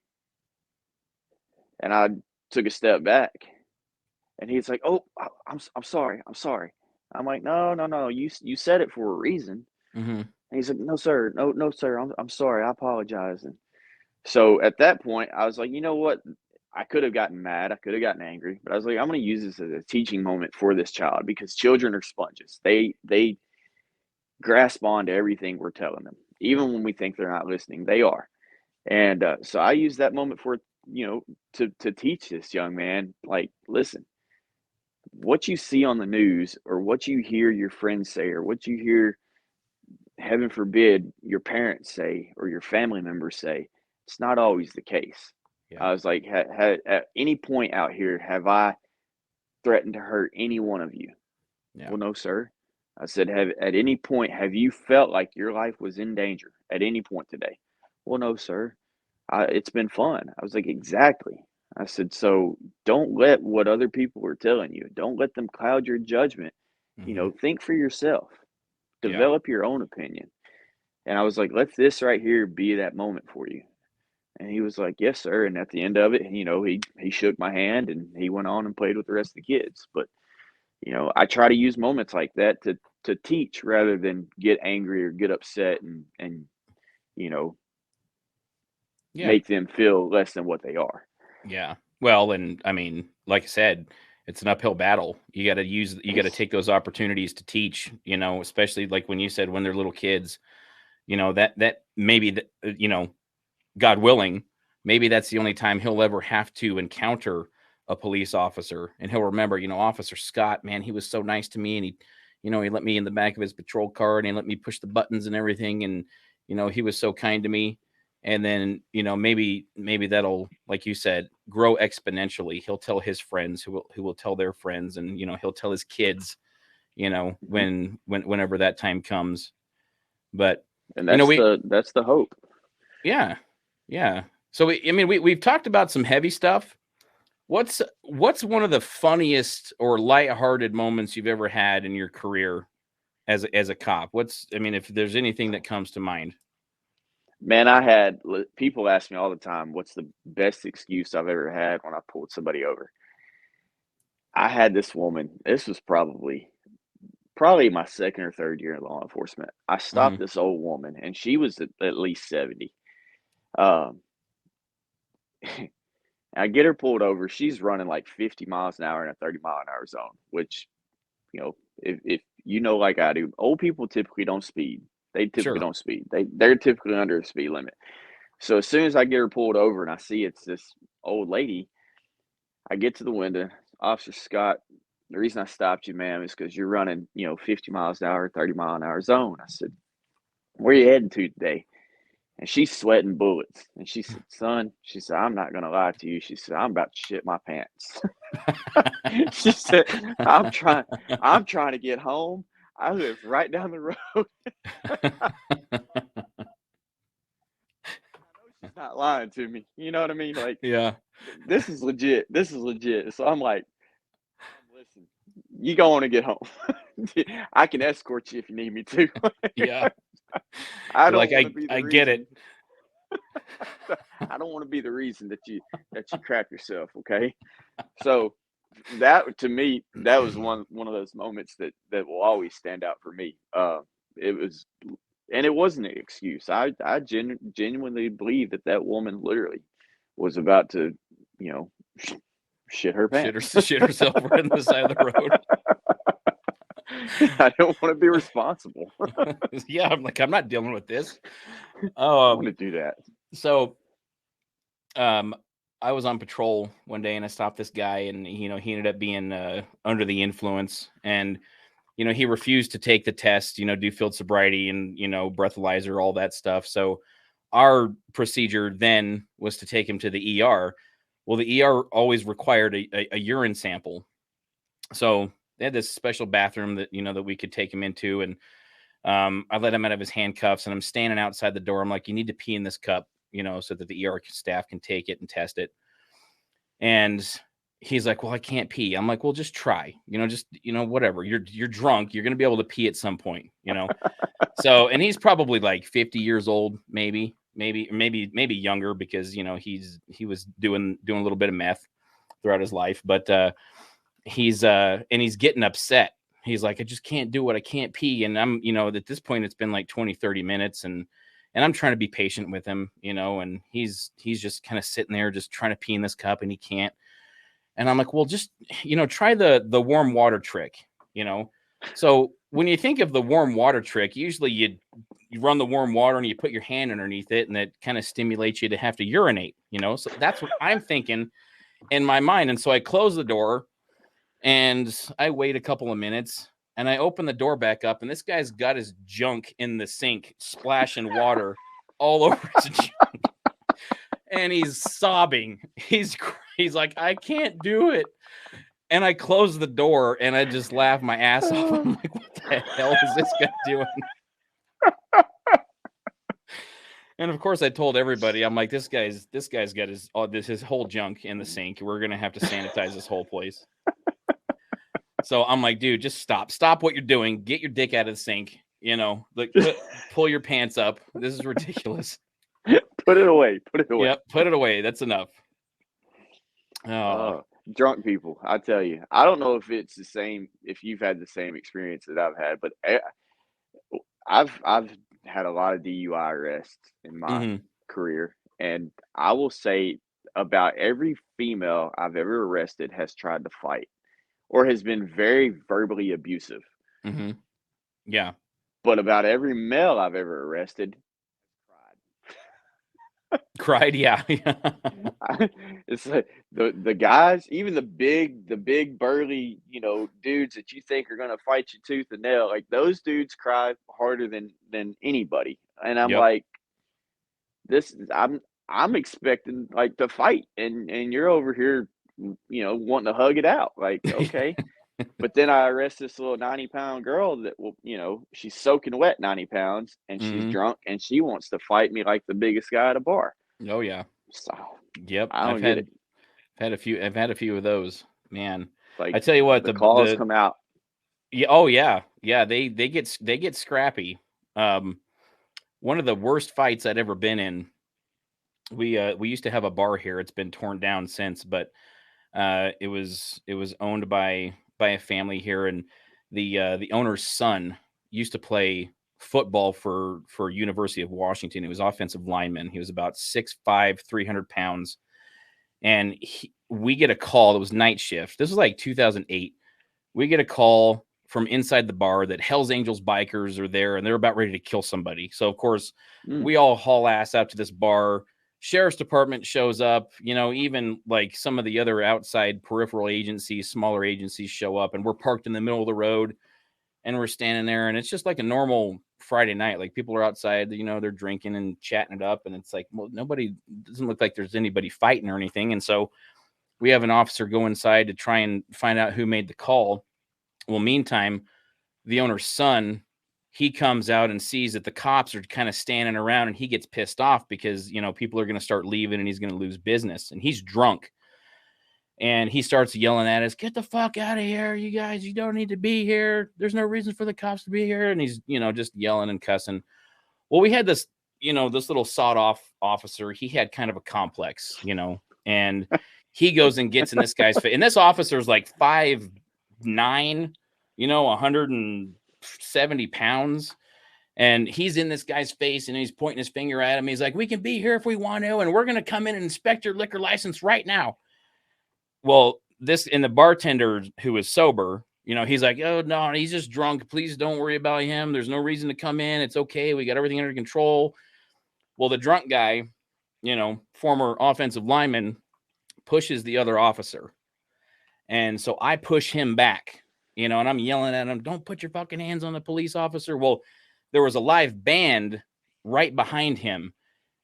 And I took a step back, and he's like, "Oh, I'm sorry, I'm sorry." I'm like, "No, no, no. You said it for a reason." Hmm. And he's like, "No, sir, no, no, sir. I'm sorry. I apologize." And so at that point, I was like, you know what? I could have gotten mad. I could have gotten angry, but I was like, I'm going to use this as a teaching moment for this child, because children are sponges. They grasp on to everything we're telling them, Yeah. even when we think they're not listening. They are. And so I use that moment for to teach this young man, like, listen, what you see on the news, or what you hear your friends say, or what you hear, heaven forbid, your parents say or your family members say, it's not always the case. Yeah. I was like, at any point out here, have I threatened to hurt any one of you? Yeah. Well, no, sir. I said, have at any point have you felt like your life was in danger at any point today? Well, no, sir. It's been fun. I was like, exactly. I said, so don't let what other people are telling you. Don't let them cloud your judgment. Hmm. Think for yourself. Yeah. Develop your own opinion. And I was like, let this right here be that moment for you. And he was like, yes, sir. And at the end of it, he shook my hand, and he went on and played with the rest of the kids. But, I try to use moments like that to teach, rather than get angry or get upset, and, you know, Yeah. make them feel less than what they are. Yeah. Well, and I mean, like I said, it's an uphill battle. You got to take those opportunities to teach, especially like when you said when they're little kids, that maybe, God willing, maybe that's the only time he'll ever have to encounter a police officer. And he'll remember, Officer Scott, man, he was so nice to me. And he let me in the back of his patrol car, and he let me push the buttons and everything. And, he was so kind to me. And then, maybe that'll, like you said, grow exponentially. He'll tell his friends, who will tell their friends, and, he'll tell his kids, Mhm. whenever that time comes. But And You know, that's the hope. yeah, yeah. So we've talked about some heavy stuff. What's one of the funniest or lighthearted moments you've ever had in your career as a cop? If there's anything that comes to mind. Man, people ask me all the time, what's the best excuse I've ever had when I pulled somebody over? I had this woman, this was probably my second or third year in law enforcement. I Hmm. stopped this old woman, and she was at least 70. Um, I get her pulled over. She's running like 50 miles an hour in a 30-mile-an-hour zone, which, if you know like I do, old people typically don't speed. They typically Sure. don't speed. They're typically under the speed limit. So as soon as I get her pulled over and I see it's this old lady, I get to the window. Officer Scott, the reason I stopped you, ma'am, is because you're running, 50 miles an hour, 30-mile-an-hour zone. I said, where you heading to today? And she's sweating bullets. And she said, son, she said, I'm not going to lie to you. She said, I'm about to shit my pants. She said, I'm trying, I'm trying to get home. I live right down the road. I know she's not lying to me. You know what I mean? Like, Yeah. this is legit. This is legit. So I'm like, listen, you go on and get home. I can escort you if you need me to. Yeah. I You're don't like, want to be the I get it. reason. I don't want to be the reason that you crap yourself. Okay, so that to me that was one of those moments that will always stand out for me. It was, and it wasn't an excuse. Genuinely believe that woman literally was about to, you know, shit her pants. Shit herself right on the side of the road. I don't want to be responsible. Yeah, I'm not dealing with this. I want to do that. So um I was on patrol one day and I stopped this guy, and he ended up being under the influence, and he refused to take the test, do field sobriety and breathalyzer, all that stuff. So our procedure then was to take him to the ER. Well, the ER always required a urine sample. So they had this special bathroom that we could take him into, and I let him out of his handcuffs, and I'm standing outside the door. I'm like, you need to pee in this cup, so that the ER staff can take it and test it. And he's like, well, I can't pee. I'm like, well, just try, just, whatever. You're drunk. You're going to be able to pee at some point. So, and he's probably like 50 years old, maybe younger, because, he was doing a little bit of meth throughout his life, but, he's getting upset. He's like, I just can't do it. I can't pee. And I'm, at this point, it's been like 20-30 minutes, and I'm trying to be patient with him, and he's just kind of sitting there just trying to pee in this cup, and he can't. And I'm like, well, just, try the warm water trick, you know? So when you think of the warm water trick, usually you run the warm water and you put your hand underneath it, and it kind of stimulates you to have to urinate, So that's what I'm thinking in my mind. And so I close the door and I wait a couple of minutes, and I open the door back up, and this guy's got his junk in the sink, splashing water all over his junk. And he's sobbing. He's like, I can't do it. And I close the door and I just laugh my ass off. I'm like, what the hell is this guy doing? And of course, I told everybody, I'm like, this guy's got his whole junk in the sink. We're gonna have to sanitize this whole place. So I'm like, dude, just stop what you're doing. Get your dick out of the sink. Like pull your pants up. This is ridiculous. Put it away. Put it away. Yep, put it away. That's enough. Oh, Drunk people, I tell you. I don't know if it's the same, if you've had the same experience that I've had, but I've had a lot of DUI arrests in my mm-hmm, career, and I will say about every female I've ever arrested has tried to fight or has been very verbally abusive. mm-hmm. Yeah. But about every male I've ever arrested Cried, yeah. cried. It's like the guys, even the big burly, dudes that you think are gonna fight you tooth and nail, like those dudes cry harder than anybody. And I'm Yep. like, this I'm expecting like to fight, and you're over here, wanting to hug it out. Like, okay. But then I arrest this little 90-pound girl that will, she's soaking wet 90 pounds and she's Mhm. drunk and she wants to fight me like the biggest guy at a bar. Oh, yeah. So Yep. I don't get it. I've had a few of those. Man. Like I tell you what, the calls come out. yeah, oh yeah. Yeah, they get scrappy. Um, one of the worst fights I'd ever been in. We used to have a bar here. It's been torn down since, but it was owned by a family here, and the owner's son used to play football for University of Washington. He was offensive lineman. He was about 6'5", 300 pounds, and we get a call. It was night shift. This was like 2008. We get a call from inside the bar that Hell's Angels bikers are there and they're about ready to kill somebody. So of course, Mm. we all haul ass out to this bar. Sheriff's department shows up, even like some of the other outside peripheral agencies, smaller agencies show up, and we're parked in the middle of the road and we're standing there, and it's just like a normal Friday night. Like people are outside, they're drinking and chatting it up, and it's like, well, nobody doesn't look like there's anybody fighting or anything. And so we have an officer go inside to try and find out who made the call. Well, meantime, the owner's son, he comes out and sees that the cops are kind of standing around, and he gets pissed off because, people are going to start leaving and he's going to lose business, and he's drunk. And he starts yelling at us, "Get the fuck out of here, you guys. You don't need to be here. There's no reason for the cops to be here." And he's, just yelling and cussing. Well, we had this, this little sawed off officer. He had kind of a complex, and he goes and gets in this guy's face. And this officer's like 5'9", 170 pounds. And he's in this guy's face and he's pointing his finger at him. He's like, "We can be here if we want to, and we're going to come in and inspect your liquor license right now." Well, the bartender who was sober, he's like, "Oh, no, he's just drunk. Please don't worry about him. There's no reason to come in. It's okay. We got everything under control." Well, the drunk guy, former offensive lineman, pushes the other officer. And so I push him back, and I'm yelling at him, "Don't put your fucking hands on the police officer." Well, there was a live band right behind him.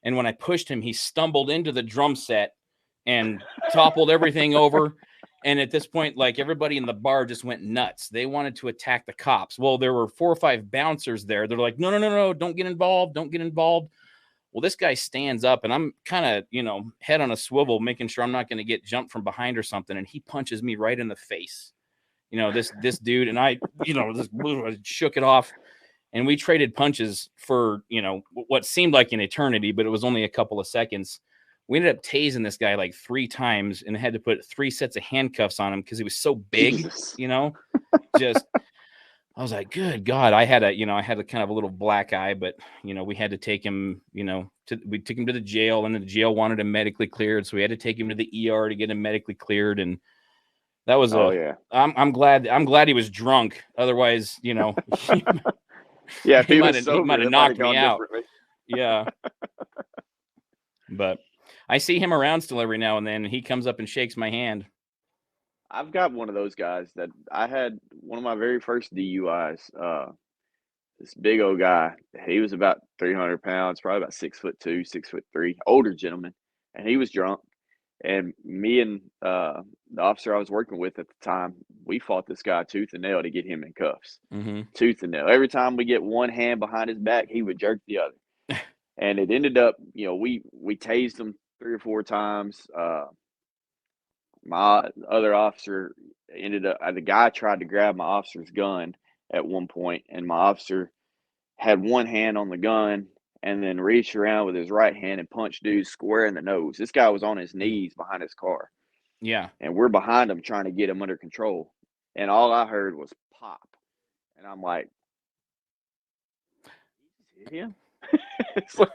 And when I pushed him, he stumbled into the drum set and toppled everything over. And at this point, like, everybody in the bar just went nuts. They wanted to attack the cops. Well, there were 4 or 5 bouncers there. They're like, "No, no, no, no, don't get involved. Don't get involved." Well, this guy stands up, and I'm kind of, head on a swivel, making sure I'm not going to get jumped from behind or something. And he punches me right in the face. This dude, and I, just shook it off. And we traded punches for, what seemed like an eternity, but it was only a couple of seconds. We ended up tasing this guy like 3 times and had to put 3 sets of handcuffs on him because he was so big, Jesus. just, I was like, good God. I had a kind of a little black eye, but, we had to take him, we took him to the jail, and the jail wanted him medically cleared. So we had to take him to the ER to get him medically cleared. And that was Yeah. I'm glad he was drunk. Otherwise, Yeah, if he he might was have sober, it might knocked have me gone out. differently. Yeah. But I see him around still every now and then. He comes up and shakes my hand. I've got one of those guys that I had one of my very first DUIs. This big old guy, he was about 300 pounds, probably about 6'2", 6'3", older gentleman, and he was drunk. And me and the officer I was working with at the time, we fought this guy tooth and nail to get him in cuffs. Mm-hmm. Tooth and nail. Every time we get one hand behind his back, he would jerk the other. And it ended up, we tased him 3 or 4 times. My other officer ended up, the guy tried to grab my officer's gun at one point, and my officer had one hand on the gun and then reached around with his right hand and punched dude square in the nose. This guy was on his knees behind his car. Yeah. And we're behind him trying to get him under control. And all I heard was pop. And I'm like, hit him? It's like,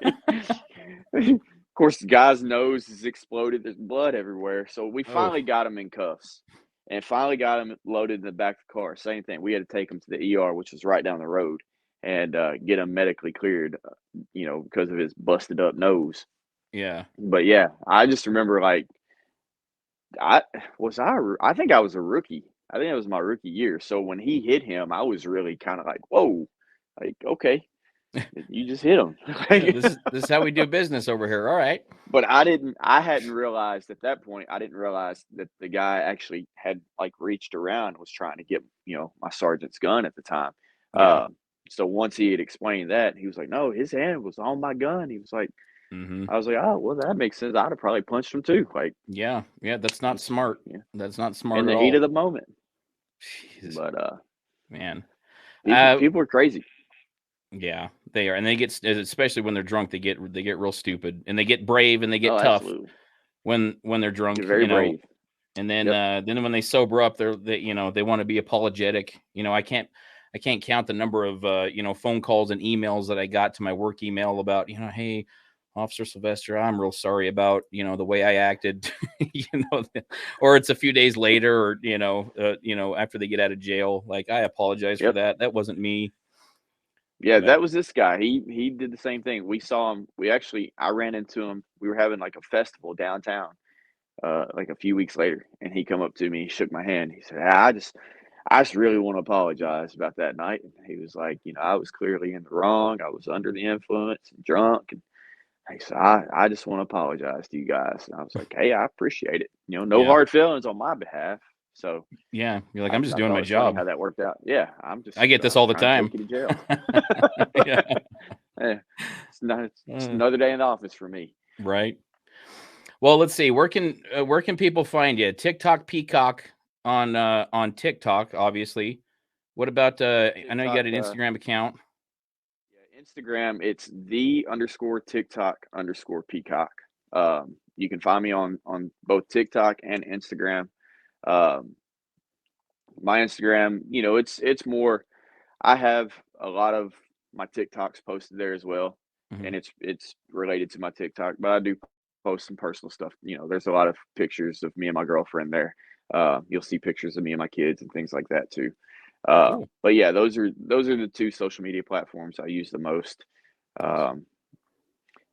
of course, the guy's nose is exploded. There's blood everywhere. So we finally got him in cuffs and finally got him loaded in the back of the car. Same thing. We had to take him to the ER, which was right down the road, and get him medically cleared, because of his busted up nose. Yeah. But yeah, I just remember, like, I think I was a rookie. I think it was my rookie year. So when he hit him, I was really kind of like, whoa, like, okay. You just hit them. Yeah, this is how we do business over here. All right. But I hadn't realized at that point, I didn't realize that the guy actually had, like, reached around and was trying to get, my sergeant's gun at the time. Yeah. So once he had explained that, he was like, "No, his hand was on my gun." He was like, Mm-hmm. I was like, "Oh, well, that makes sense. I'd have probably punched him too." Like, Yeah. Yeah. That's not just, smart. yeah, That's not in smart at the heat of all. the moment. Jesus, But man. people people are crazy. Yeah, they are, and they get, especially when they're drunk, they get real stupid, and they get brave, and they get Oh, tough absolutely. when they're They're drunk, very brave. and Yep. then when they sober up, they want to be apologetic. I can't count the number of phone calls and emails that I got to my work email about, hey, Officer Sylvester, I'm real sorry about the way I acted, or it's a few days later, or after they get out of jail, like, I apologize for Yep. that. That wasn't me. Yeah, But that was this guy. He did the same thing. We saw him. I ran into him. We were having like a festival downtown, like a few weeks later, and he come up to me, he shook my hand. He said, I just really want to apologize about that night. And he was like, I was clearly in the wrong. I was under the influence and drunk. And he said, I just want to apologize to you guys. And I was like, hey, I appreciate it. No yeah. hard feelings on my behalf. So Yeah, you're like, I, I'm just I doing thought my it was funny job. how that worked out. Yeah, I'm just I get this all the trying to time. take you to jail. Yeah. Yeah, it's Uh, another day in the office for me. right. Well, let's see. Where can people find you? TikTok Peacock on TikTok, obviously. What about I know you TikTok, got an Instagram account. yeah, Instagram, it's the_TikTok_Peacock. You can find me on both TikTok and Instagram. Um, my Instagram, it's more. I have a lot of my TikToks posted there as well, Mhm. and it's related to my TikTok, but I do post some personal stuff. There's a lot of pictures of me and my girlfriend there. You'll see pictures of me and my kids and things like that too. Cool. But yeah, those are the two social media platforms I use the most. Nice. Um,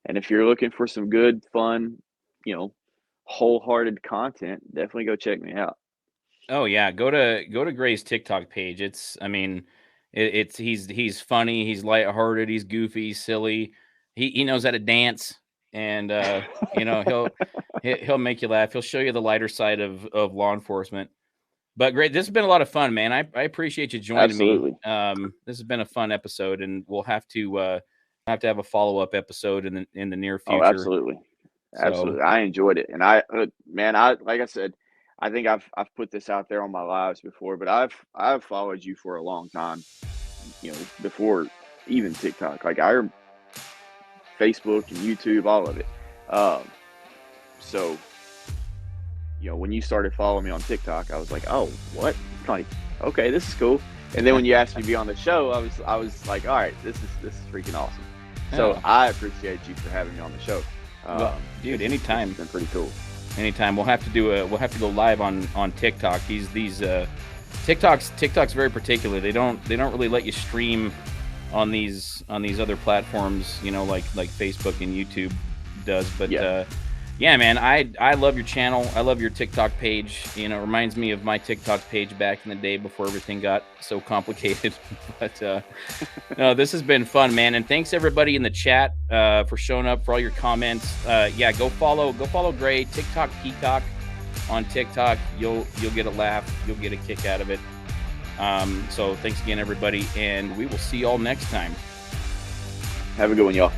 and if you're looking for some good, fun, you know, wholehearted content, definitely go check me out. Oh yeah, go to Gray's TikTok page. I mean, it's he's funny, he's lighthearted, he's goofy, he's silly. He knows how to dance, and he'll make you laugh. He'll show you the lighter side of law enforcement. But great, this has been a lot of fun, man. I appreciate you joining me. Absolutely. This has been a fun episode, and we'll have to have a follow-up episode in the near Oh, future. absolutely. So Absolutely. I enjoyed it. And man, like I said, I think I've put this out there on my lives before, but I've followed you for a long time, before even TikTok. Like Facebook and YouTube, all of it. Um, so, when you started following me on TikTok, I was like, "Oh, what?" Like, okay, this is cool. And then when you asked me to be on the show, I was like, "All right, this is freaking awesome." So oh, I appreciate you for having me on the show. well, dude, It's anytime. been pretty cool. Anytime we'll have to go live on TikTok. These TikTok's very particular. They don't really let you stream on these other platforms, like Facebook and YouTube does. But Yeah. yeah, man, I love your channel. I love your TikTok page. It reminds me of my TikTok page back in the day before everything got so complicated. But no, this has been fun, man. And thanks everybody in the chat for showing up, for all your comments. Yeah, go follow Gray, TikTok Peacock on TikTok. You'll get a laugh. You'll get a kick out of it. So thanks again, everybody, and we will see y'all next time. Have a good one, y'all.